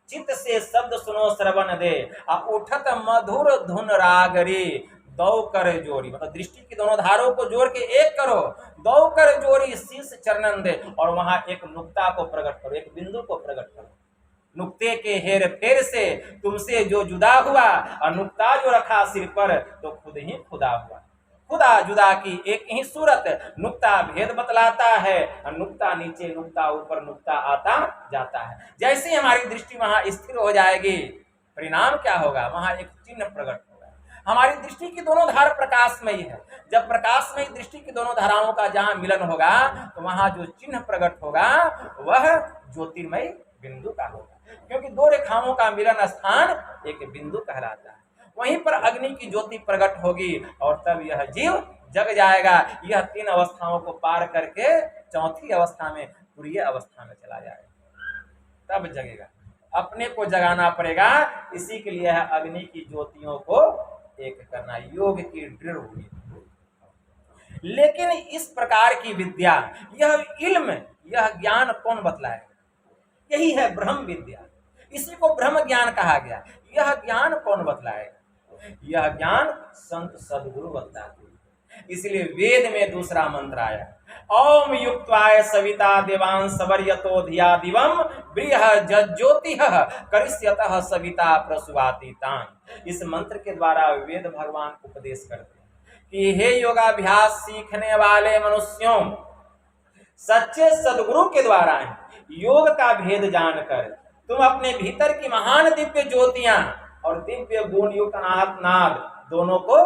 चित्त से शब्द सुनो श्रवण दे, उठत मधुर धुन रागरी, दौ कर जोड़ी, मतलब दृष्टि की दोनों धारों को जोड़ के एक करो, दौ कर जोड़ी शीश चरणन दे, और वहां एक नुक्ता को प्रकट करो, एक बिंदु को प्रकट करो। नुक्ते के हेर फेर से तुमसे जो जुदा हुआ, और नुक्ता जो रखा सिर पर तो खुद ही खुदा हुआ। खुदा जुदा की एक ही सूरत, नुक्ता भेद बतलाता है, और नुक्ता नीचे नुक्ता ऊपर नुक्ता आता जाता है। जैसे ही हमारी दृष्टि वहां स्थिर हो जाएगी, परिणाम क्या होगा, वहां एक चिन्ह प्रकट होगा। हमारी दृष्टि की दोनों धार प्रकाशमयी है, जब प्रकाशमयी दृष्टि की दोनों धाराओं का जहां मिलन होगा तो वहां जो चिन्ह प्रकट होगा वह ज्योतिर्मय बिंदु का होगा, क्योंकि दो रेखाओं का मिलन स्थान एक बिंदु कहलाता है। वहीं पर अग्नि की ज्योति प्रकट होगी और तब यह जीव जग जाएगा। यह तीन अवस्थाओं को पार करके चौथी अवस्था में, तुरीय अवस्था में चला जाएगा, तब जगेगा। अपने को जगाना पड़ेगा, इसी के लिए है अग्नि की ज्योतियों को एक करना, योग की दृढ़ हुई। लेकिन इस प्रकार की विद्या, यह इल्म, यह ज्ञान कौन बतलाएगा? यही है ब्रह्म विद्या, इसी को ब्रह्म ज्ञान कहा गया। यह ज्ञान कौन बतलाएगा? यह ज्ञान संत सदगुरु बतलाते हैं। इसलिए वेद में दूसरा मंत्र आया, ओम युक्त्वाय सविता देवांस सवर्यतो धिया दिवम बृह ज्योतिः करिष्यतः सविता प्रसुवाति तान। इस मंत्र के द्वारा वेद भगवान उपदेश करते हैं कि हे योगाभ्यास सीखने वाले मनुष्यों, सच्चे सदगुरु के द्वारा योग का भेद जानकर तुम अपने भीतर की महान दिव्य ज्योतियां और दिव्य गुण युक्त अनाहत नाद दोनों को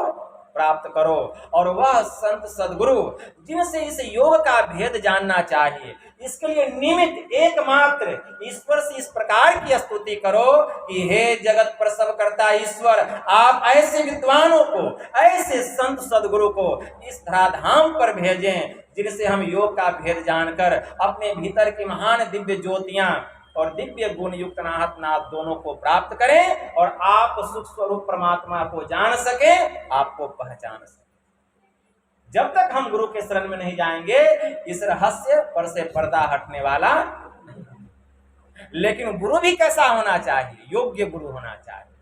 प्राप्त करो। और वह संत सदगुरु जिनसे इस योग का भेद जानना चाहिए, इसके लिए निमित्त एकमात्र ईश्वर से इस प्रकार की स्तुति करो कि हे जगत प्रसव करता ईश्वर, आप ऐसे विद्वानों को, ऐसे संत सदगुरु को इस धराधाम पर भेजें जिनसे हम योग का भेद जानकर अपने भीतर की महान दिव्य ज्योतियां और दिव्य गुण युक्त अनाहत नाद दोनों को प्राप्त करें और आप सुख स्वरूप परमात्मा को जान सके, आपको पहचान सके। जब तक हम गुरु के शरण में नहीं जाएंगे, इस रहस्य पर से पर्दा हटने वाला नहीं। लेकिन गुरु भी कैसा होना चाहिए? योग्य गुरु होना चाहिए,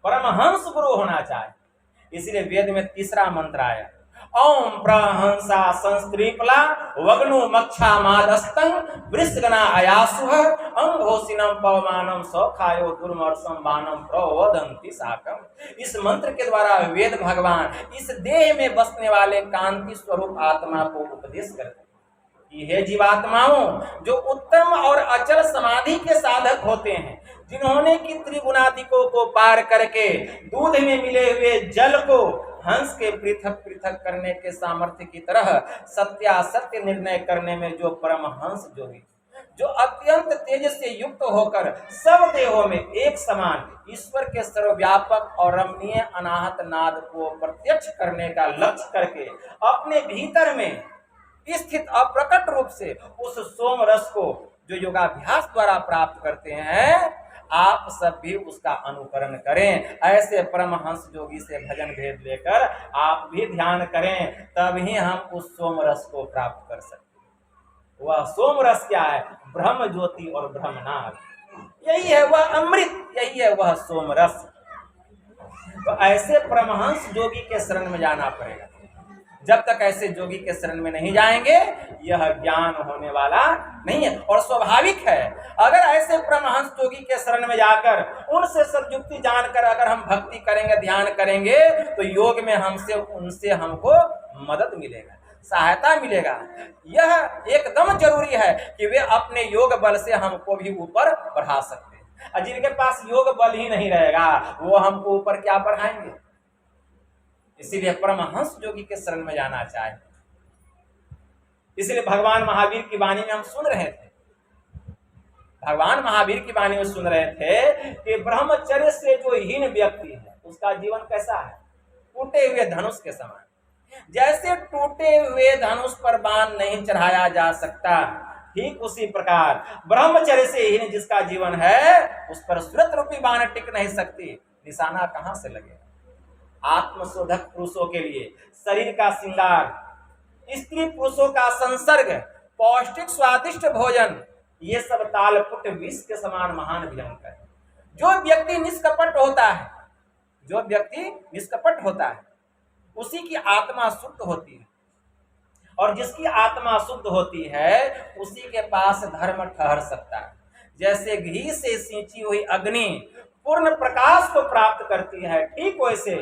परमहंस गुरु होना चाहिए। इसलिए वेद में तीसरा मंत्र आया, ओम प्रहंसा संस्त्रीपला वग्नु मक्षा मादस्तं वृषगना अयासुह अंघोषिनम पवमानम सौखायो दुर्मर्षम बाणम प्रवदंति साकम। इस मंत्र के द्वारा वेद भगवान इस देह में बसने वाले कांति स्वरूप आत्मा को उपदेश करते हैं कि हे जीवात्माओं, जो उत्तम और अचल समाधि के साधक होते हैं, जिन्होंने कि त्रिगुणादिकों को पार करके दूध में मिले हुए जल को हंस के पृथक पृथक करने के सामर्थ्य की तरह सत्यासत्य निर्णय करने में जो परमहंस जोगी, जो अत्यंत तेज से युक्त होकर सब देहों में एक समान ईश्वर के सर्वव्यापक और रमणीय अनाहत नाद को प्रत्यक्ष करने का लक्ष्य करके अपने भीतर में स्थित अप्रकट रूप से उस सोम रस को जो योगाभ्यास द्वारा प्राप्त करते हैं, आप सब भी उसका अनुकरण करें। ऐसे परमहंस योगी से भजन भेद लेकर आप भी ध्यान करें, तभी हम उस सोम रस को प्राप्त कर सकते। वह सोम रस क्या है? ब्रह्म ज्योति और ब्रह्मनाद, यही है वह अमृत, यही है वह सोम रस। तो ऐसे परमहंस योगी के शरण में जाना पड़ेगा। जब तक ऐसे योगी के शरण में नहीं जाएंगे, यह ज्ञान होने वाला नहीं है। और स्वाभाविक है, अगर ऐसे परमहंस योगी के शरण में जाकर उनसे सद्युक्ति जानकर अगर हम भक्ति करेंगे, ध्यान करेंगे, तो योग में उनसे हमको मदद मिलेगा, सहायता मिलेगा। यह एकदम जरूरी है कि वे अपने योग बल से हमको भी ऊपर बढ़ा सकते हैं। और जिनके पास योग बल ही नहीं रहेगा, वो हमको ऊपर क्या बढ़ाएंगे? इसीलिए परमहंस योगी के शरण में जाना चाहिए। इसलिए भगवान महावीर की वाणी में हम सुन रहे थे, भगवान महावीर की वाणी में सुन रहे थे कि ब्रह्मचर्य से जो हीन व्यक्ति है उसका जीवन कैसा है, टूटे हुए धनुष के समान। जैसे टूटे हुए धनुष पर बाण नहीं चढ़ाया जा सकता, ठीक उसी प्रकार ब्रह्मचर्य से हीन जिसका जीवन है उस पर सुरत रूपी बाण टिक नहीं सकती, निशाना कहां से लगेगा। आत्मशोधक पुरुषों के लिए शरीर का श्रृंगार, स्त्री पुरुषों का संसर्ग, पौष्टिक स्वादिष्ट भोजन, ये सब तालपुट विष के समान महान भयंकर है। जो व्यक्ति निष्कपट होता है, जो व्यक्ति निष्कपट होता है उसी की आत्मा शुद्ध होती है, और जिसकी आत्मा शुद्ध होती है उसी के पास धर्म ठहर सकता है। जैसे घी से सींची हुई अग्नि पूर्ण प्रकाश को प्राप्त करती है, ठीक वैसे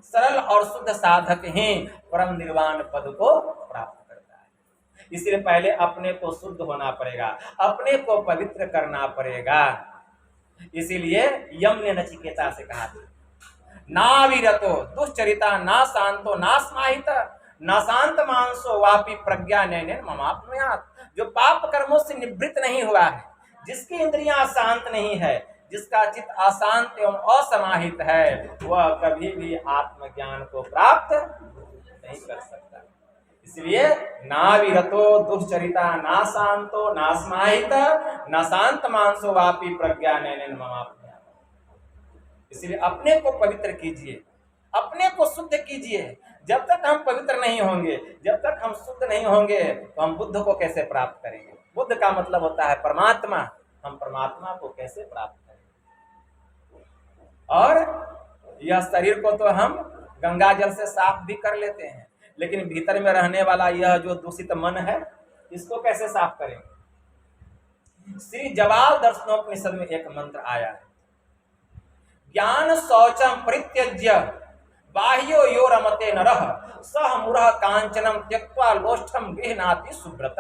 सरल और शुद्ध साधक ही परम निर्वाण पद को प्राप्त करता है। इसलिए पहले अपने को शुद्ध होना पड़ेगा, अपने को पवित्र करना पड़ेगा। इसीलिए यम ने नचिकेता से कहा था, ना विरतो दुश्चरिता ना शांतो ना स्माहित न शांत मानसो वापी प्रज्ञा नैन ममाप्नुयात्। जो पाप कर्मों से निवृत्त नहीं हुआ है, जिसकी इंद्रियां शांत नहीं है, जिसका चित्त अशांत एवं असमाहित है, वह कभी भी आत्मज्ञान को प्राप्त नहीं कर सकता। इसलिए ना विरतो दुश्चरिता ना शांतो ना स्माहित न शांत मानसो वापी प्रज्ञा नैन ममाप्नुयात्। इसलिए अपने को पवित्र कीजिए, अपने को शुद्ध कीजिए। जब तक हम पवित्र नहीं होंगे, जब तक हम शुद्ध नहीं होंगे तो हम बुद्ध को कैसे प्राप्त करेंगे। बुद्ध का मतलब होता है परमात्मा, हम परमात्मा को कैसे प्राप्त करेंगे। और यह शरीर को तो हम गंगा जल से साफ भी कर लेते हैं, लेकिन भीतर में रहने वाला यह जो दूषित मन है इसको कैसे साफ करेंगे। श्री जवाल दर्शनोपनिषद में एक मंत्र आया है, ज्ञान शौचम परित्यज्य बाह्यो यो रमते नरः सह मूढ़ कांचनम त्यक्त्वा लोष्ठम गृह्णाति सुब्रत।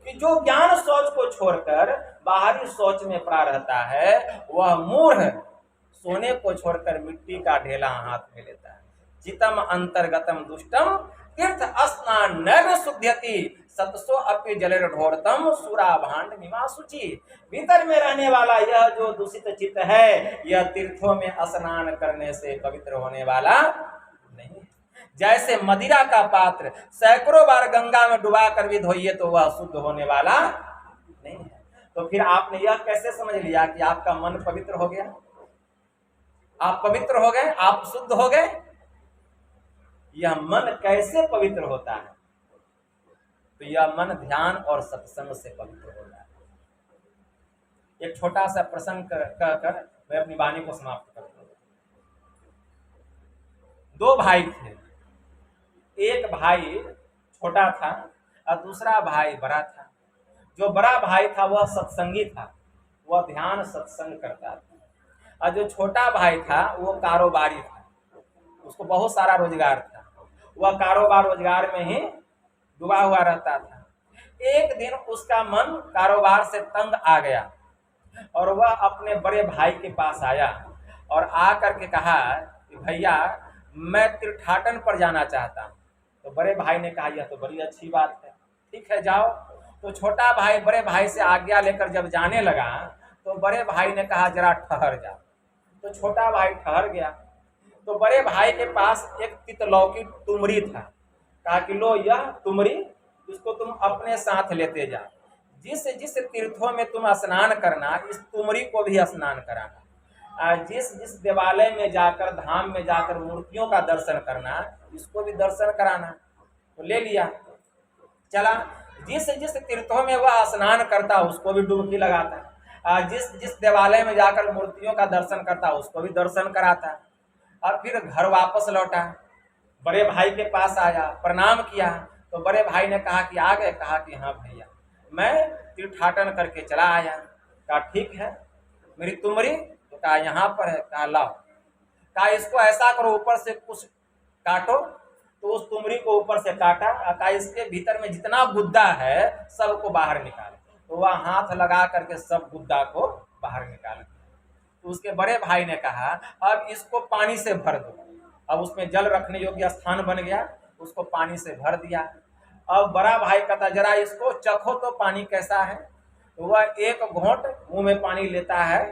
कि जो ज्ञान शौच को छोड़कर बाहरी शौच में पड़ा रहता है वह मूढ़ सोने को छोड़कर मिट्टी का ढेला हाथ में लेता है। चितम अंतर्गतम दुष्टम तीर्थ स्नान नैव शुद्ध्यति सतसो अपि जलेर ढोरतम सूरा भांड निमा शुचि। भीतर में रहने वाला यह जो दूषित चित्त है यह तीर्थों में स्नान करने से पवित्र होने वाला नहीं है। जैसे मदिरा का पात्र सैकड़ों बार गंगा में डुबा कर भी धोइए तो वह शुद्ध होने वाला नहीं है। तो फिर आपने यह कैसे समझ लिया कि आपका मन पवित्र हो गया, आप पवित्र हो गए, आप शुद्ध हो गए। यह मन कैसे पवित्र होता है, तो यह मन ध्यान और सत्संग से पवित्र होता है। एक छोटा सा प्रसंग कहकर मैं अपनी वाणी को समाप्त करता हूं। दो भाई थे, एक भाई छोटा था और दूसरा भाई बड़ा था। जो बड़ा भाई था वह सत्संगी था, वह ध्यान सत्संग करता था, और जो छोटा भाई था वो कारोबारी था, उसको बहुत सारा रोजगार था, वह कारोबार रोजगार में ही डूबा हुआ रहता था। एक दिन उसका मन कारोबार से तंग आ गया और वह अपने बड़े भाई के पास आया और आकर के कहा कि भैया मैं तीर्थाटन पर जाना चाहता हूँ। तो बड़े भाई ने कहा यह तो बड़ी अच्छी बात है, ठीक है जाओ। तो छोटा भाई बड़े भाई से आज्ञा लेकर जब जाने लगा तो बड़े भाई ने कहा जरा ठहर जा। तो छोटा भाई ठहर गया। तो बड़े भाई के पास एक तितलौकी तुमरी था, कहा कि लो यह तुमरी, इसको तुम अपने साथ लेते जा, जिस जिस तीर्थों में तुम स्नान करना इस तुमरी को भी स्नान कराना, जिस जिस देवालय में जाकर धाम में जाकर मूर्तियों का दर्शन करना इसको भी दर्शन कराना। तो ले लिया, चला। जिस जिस तीर्थों में वह स्नान करता उसको भी डुबकी लगाता, जिस जिस देवालय में जाकर मूर्तियों का दर्शन करता उसको भी दर्शन कराता। और फिर घर वापस लौटा, बड़े भाई के पास आया, प्रणाम किया। तो बड़े भाई ने कहा कि आ गए, कहा कि हाँ भैया मैं तीर्थाटन करके चला आया। कहा ठीक है, मेरी तुमरी, तो कहा यहाँ पर है, कहा लाओ। कहा इसको ऐसा करो ऊपर से कुछ काटो। तो उस तुमरी को ऊपर से काटा, कहा इसके भीतर में जितना गुद्दा है सबको बाहर निकाल। तो वह हाथ लगा करके सब गुद्दा को बाहर निकाल। तो उसके बड़े भाई ने कहा अब इसको पानी से भर दो। अब उसमें जल रखने योग्य स्थान बन गया, उसको पानी से भर दिया। अब बड़ा भाई कहता जरा इसको चखो तो पानी कैसा है। तो वह एक घोंट मुंह में पानी लेता है,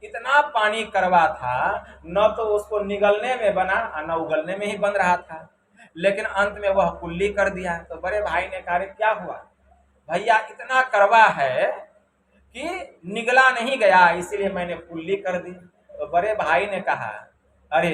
इतना पानी कड़वा था, न तो उसको निगलने में बना और न उगलने में ही बन रहा था, लेकिन अंत में वह कुल्ली कर दिया। तो बड़े भाई ने कहा क्या हुआ भैया, इतना कड़वा है कि निगला नहीं गया, इसीलिए मैंने कुल्ली कर दी। तो बड़े भाई ने कहा अरे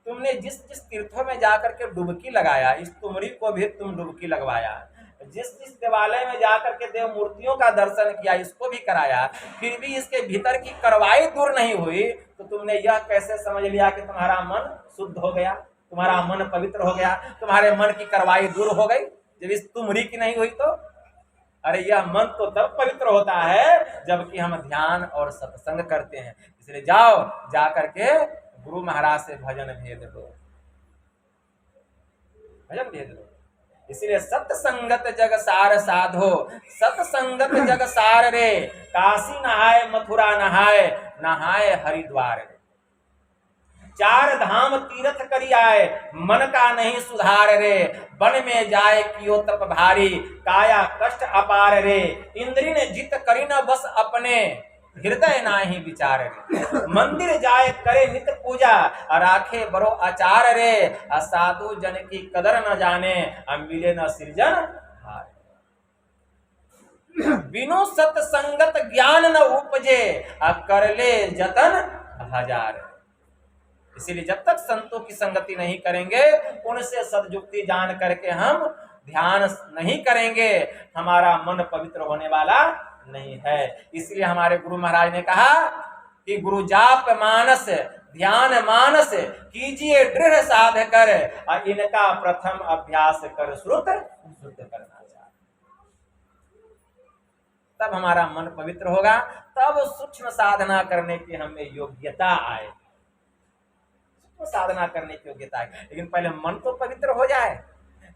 तुमने जिस जिस तीर्थों में जाकर के डुबकी लगाया, इस तुमरी को भी तुम डुबकी लगवाया, जिस जिस देवालय में जाकर के देव मूर्तियों का दर्शन किया, इसको भी कराया, फिर भी इसके भीतर की करवाई दूर नहीं हुई, तो तुमने यह कैसे समझ लिया कि तुम्हारा मन शुद्ध हो गया, तुम्हारा मन पवित्र हो गया, तुम्हारे मन की करवाई दूर हो गई जब इस तुमरी की नहीं हुई? तो अरे यह मन तो तब पवित्र होता है जबकि हम ध्यान और सत्संग करते हैं। इसलिए जाओ, जा करके गुरु महाराज से भजन भेद दो, भजन भेद दो। इसलिए सत्संगत जग सार साधो, सत्संगत जग सार रे, काशी नहाए मथुरा नहाए, नहाए हरिद्वार रे। चार धाम तीर्थ करी आए, मन का नहीं सुधार रे, वन में जाए कियो तप भारी, काया कष्ट अपार रे, इंद्री ने जित करी न बस अपने, हृदय नाही विचार रे, मंदिर जाए करे नित पूजा, राखे बरो आचार रे, साधु जन की कदर न जाने, मिले न सृजन हार। बिनु सत्संगत ज्ञान न उपजे, कर ले जतन हजार। इसीलिए जब तक संतों की संगति नहीं करेंगे, उनसे सदयुक्ति जान करके हम ध्यान नहीं करेंगे, हमारा मन पवित्र होने वाला नहीं है। इसलिए हमारे गुरु महाराज ने कहा कि गुरु जाप मानस ध्यान मानस, कीजिए दृढ़ साध कर, और इनका प्रथम अभ्यास कर श्रुत शुद्ध करना चाहिए। तब हमारा मन पवित्र होगा, तब सूक्ष्म साधना करने की हमें योग्यता आए, साधना करने की योग्यता है। लेकिन पहले मन तो पवित्र हो जाए,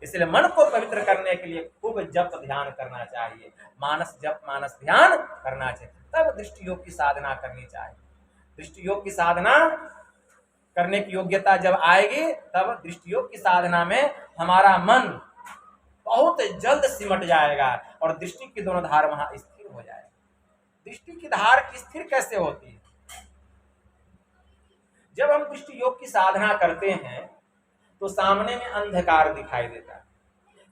इसलिए मन को पवित्र करने के लिए खूब जप ध्यान करना चाहिए, मानस जप मानस ध्यान करना चाहिए, तब दृष्टि योग की साधना करनी चाहिए। दृष्टि योग की साधना करने की योग्यता जब आएगी, तब दृष्टि योग की साधना में हमारा मन बहुत जल्द सिमट जाएगा और दृष्टि की दोनों धार वहां स्थिर हो जाएगी। दृष्टि की धार स्थिर कैसे होती है? जब हम दृष्टि योग की साधना करते हैं तो सामने में अंधकार दिखाई देता है।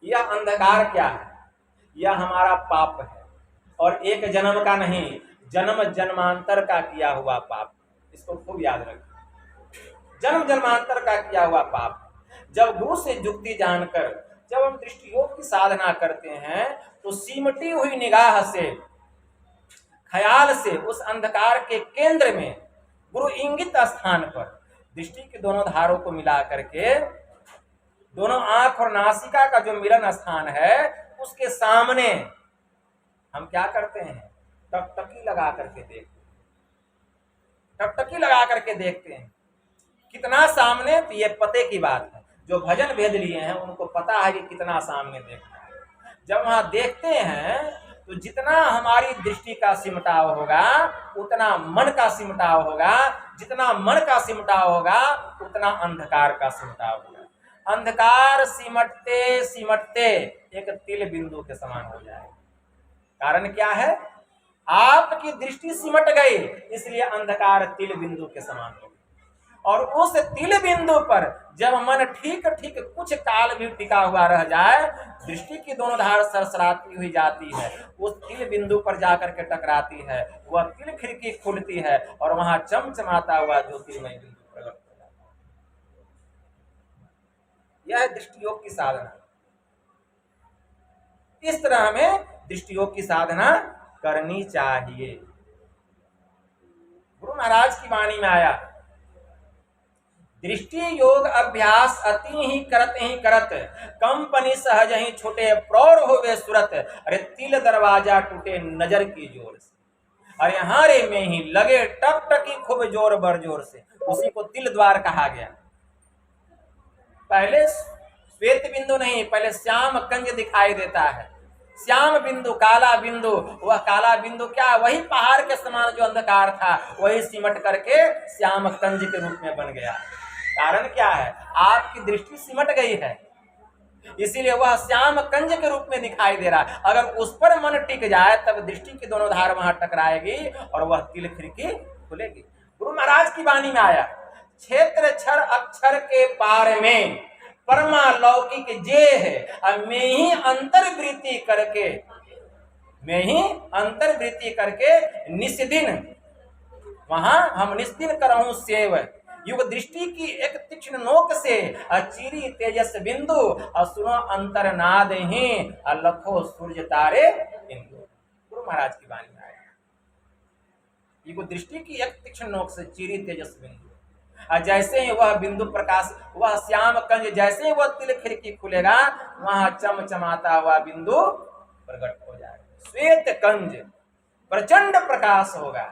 यह अंधकार क्या है? यह हमारा पाप है, और एक जन्म का नहीं, जन्म जन्मांतर का किया हुआ पाप। इसको खूब याद रखिए, जन्म जन्मांतर का किया हुआ पाप। जब गुरु से युक्ति जानकर जब हम दृष्टि योग की साधना करते हैं, तो सिमटी हुई निगाह से, ख्याल से उस अंधकार के केंद्र में गुरु इंगित स्थान पर दृष्टि के दोनों धारों को मिला करके, दोनों आंख और नासिका का जो मिलन स्थान है, उसके सामने हम क्या करते हैं? टकटकी लगा करके देखते हैं, टकटकी लगा करके देखते हैं कितना सामने। तो ये पते की बात है, जो भजन भेद लिए हैं उनको पता है कि कितना सामने देखना है। जब वहां देखते हैं तो जितना हमारी दृष्टि का सिमटाव होगा, उतना मन का सिमटाव होगा, जितना मन का सिमटाव होगा, उतना अंधकार का सिमटाव होगा। अंधकार सिमटते सिमटते एक तिल बिंदु के समान हो जाएगा। कारण क्या है? आपकी दृष्टि सिमट गई, इसलिए अंधकार तिल बिंदु के समान हो गई। और उस तिल बिंदु पर जब मन ठीक ठीक कुछ काल भी टिका हुआ रह जाए, दृष्टि की दोनों धार सरसराती हुई जाती है, उस तिल बिंदु पर जाकर के टकराती है, वह तिल खिड़की खुलती है और वहां चमचमाता हुआ ज्योतिर्मय बिंदु प्रकट हो जाता है। यह दृष्टि योग की साधना। इस तरह हमें दृष्टि योग की साधना करनी चाहिए। गुरु महाराज की वाणी में आया, दृष्टि योग अभ्यास अति ही करत, कंपनी सहज ही छूटे प्रौढ़ होवे सुरत, अरे तिल दरवाजा टूटे नजर की जोर से, अरे हारे में ही लगे टकटकी खूब जोर बर जोर से। उसी को तिल द्वार कहा गया। पहले श्वेत बिंदु नहीं, पहले श्याम कंज दिखाई देता है, श्याम बिंदु, काला बिंदु। वह काला बिंदु क्या? वही पहाड़ के समान जो अंधकार था, वही सिमट करके श्याम कंज के रूप में बन गया। कारण क्या है? आपकी दृष्टि सिमट गई है, इसीलिए वह श्याम कंज के रूप में दिखाई दे रहा है। अगर उस पर मन टिक जाए तब दृष्टि की दोनों धार वहां टकराएगी और वह तिल खिड़की खुलेगी। गुरु महाराज की वाणी में आया, क्षेत्र क्षर अक्षर के पार में परमालौकिक जे है, और मैं ही अंतर्वृत्ति करके, मैं ही अंतर्वृत्ति करके निस्दिन, वहां हम निस्दिन करहूं सेव। युग दृष्टि की एक तीक्ष्ण नोक से अचिरी तेजस बिंदु, और सुनो अंतरनाद ही लखो सूर्य तारे इंदु। गुरु महाराज की वाणी में आया, युग दृष्टि की एक तीक्ष्ण नोक से चिरी तेजस बिंदु, और जैसे ही वह बिंदु प्रकाश, वह श्याम कंज, जैसे ही वह तिल खिड़की खुलेगा वहां चमचमाता हुआ बिंदु प्रकट हो जाएगा। श्वेत कंज, प्रचंड प्रकाश होगा।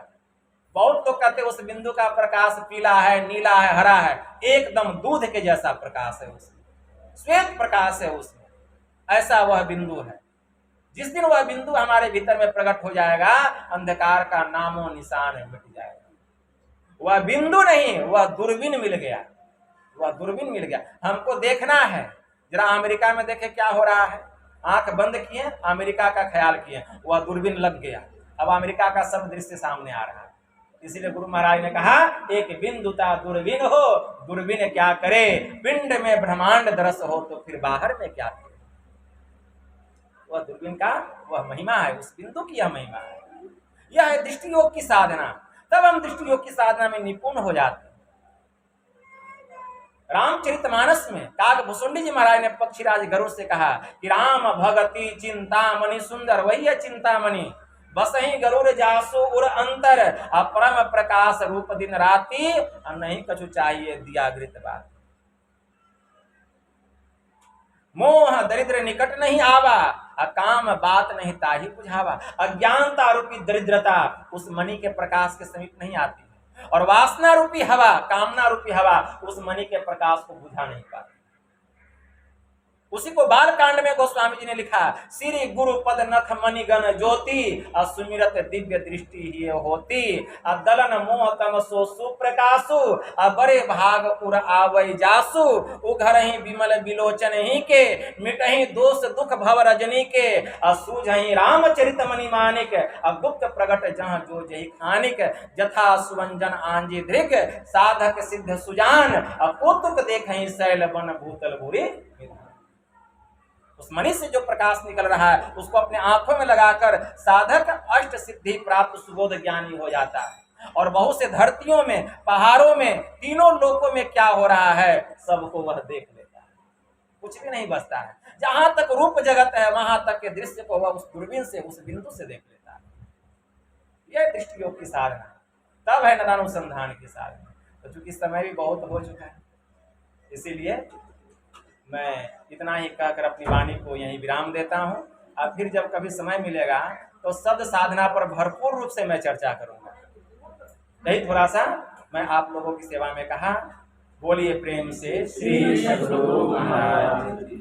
बहुत लोग कहते हैं उस बिंदु का प्रकाश पीला है, नीला है, हरा है, एकदम दूध के जैसा प्रकाश है उसमें, श्वेत प्रकाश है उसमें, ऐसा वह बिंदु है। जिस दिन वह बिंदु हमारे भीतर में प्रकट हो जाएगा अंधकार का नामो निशान मिट जाएगा। वह बिंदु नहीं, वह दूरबीन मिल गया, वह दूरबीन मिल गया। हमको देखना है, जरा अमेरिका में देखे क्या हो रहा है, आंख बंद किए अमेरिका का ख्याल किए, वह दूरबीन लग गया, अब अमेरिका का सब दृश्य सामने आ रहा है। इसीलिए गुरु महाराज ने कहा, एक बिंदुता दूरबीन हो, दूरबीन क्या करे, पिंड में ब्रह्मांड दरस हो तो फिर बाहर में क्या करे। वह दूरबीन का वह महिमा है, उस बिंदु की यह महिमा है। यह है दृष्टि योग की साधना, तब हम दृष्टि योग की साधना में निपुण हो जाते हैं। रामचरितमानस में काकभूषुंडी जी महाराज ने पक्षीराज गरुड़ से कहा कि राम भगति चिंतामणि सुंदर, वही है चिंतामणि, बसही गरुड़ जासु उर अंतर, अपरम प्रकाश रूप दिन राति, नहीं कछु चाहिए दिया घृत बात। मोह दरिद्र निकट नहीं आवा, काम बात नहीं ताही बुझावा। अज्ञानता रूपी दरिद्रता उस मणि के प्रकाश के समीप नहीं आती, और वासना रूपी हवा, कामना रूपी हवा उस मणि के प्रकाश को बुझा नहीं पाती। उसी को बाल कांड में गोस्वामी जी ने लिखा, श्री गुरु पद नख मणिगण ज्योति, असुमिरत दिव्य दृष्टि ही होती, दलन मोह तम सो सुप्रकाशु, बड़े भाग उर आवै जासु, उघरहि विमल बिलोचन ही के, मिटहि दोष दुख भव रजनी के, सूझहि रामचरित मणि मानिक, गुप्त प्रगट जहाँ जो जही खानिक, जथा सुवंजन आंजी दृग, साधक सिद्ध सुजान, कौतुक देखहि शैल बन भूतल भूरि। उस मणि से जो प्रकाश निकल रहा है उसको अपने आंखों में लगाकर साधक अष्ट सिद्धि प्राप्त सुबोध ज्ञानी हो जाता है, और बहुत से धरतियों में, पहाड़ों में, तीनों लोकों में क्या हो रहा है सबको वह देख लेता है, कुछ भी नहीं बचता है। जहां तक रूप जगत है वहां तक के दृश्य को वह उस दूरबीन से, उस बिंदु से देख लेता है। यह दृष्टि योग की साधना, तब है नदानुसंधान की साधना। तो चूंकि समय भी बहुत हो चुका है, इसीलिए मैं इतना ही कहकर अपनी वाणी को यहीं विराम देता हूँ। अब फिर जब कभी समय मिलेगा तो शब्द साधना पर भरपूर रूप से मैं चर्चा करूँगा। यही थोड़ा सा मैं आप लोगों की सेवा में कहा। बोलिए प्रेम से श्री सद्गुरु महाराज।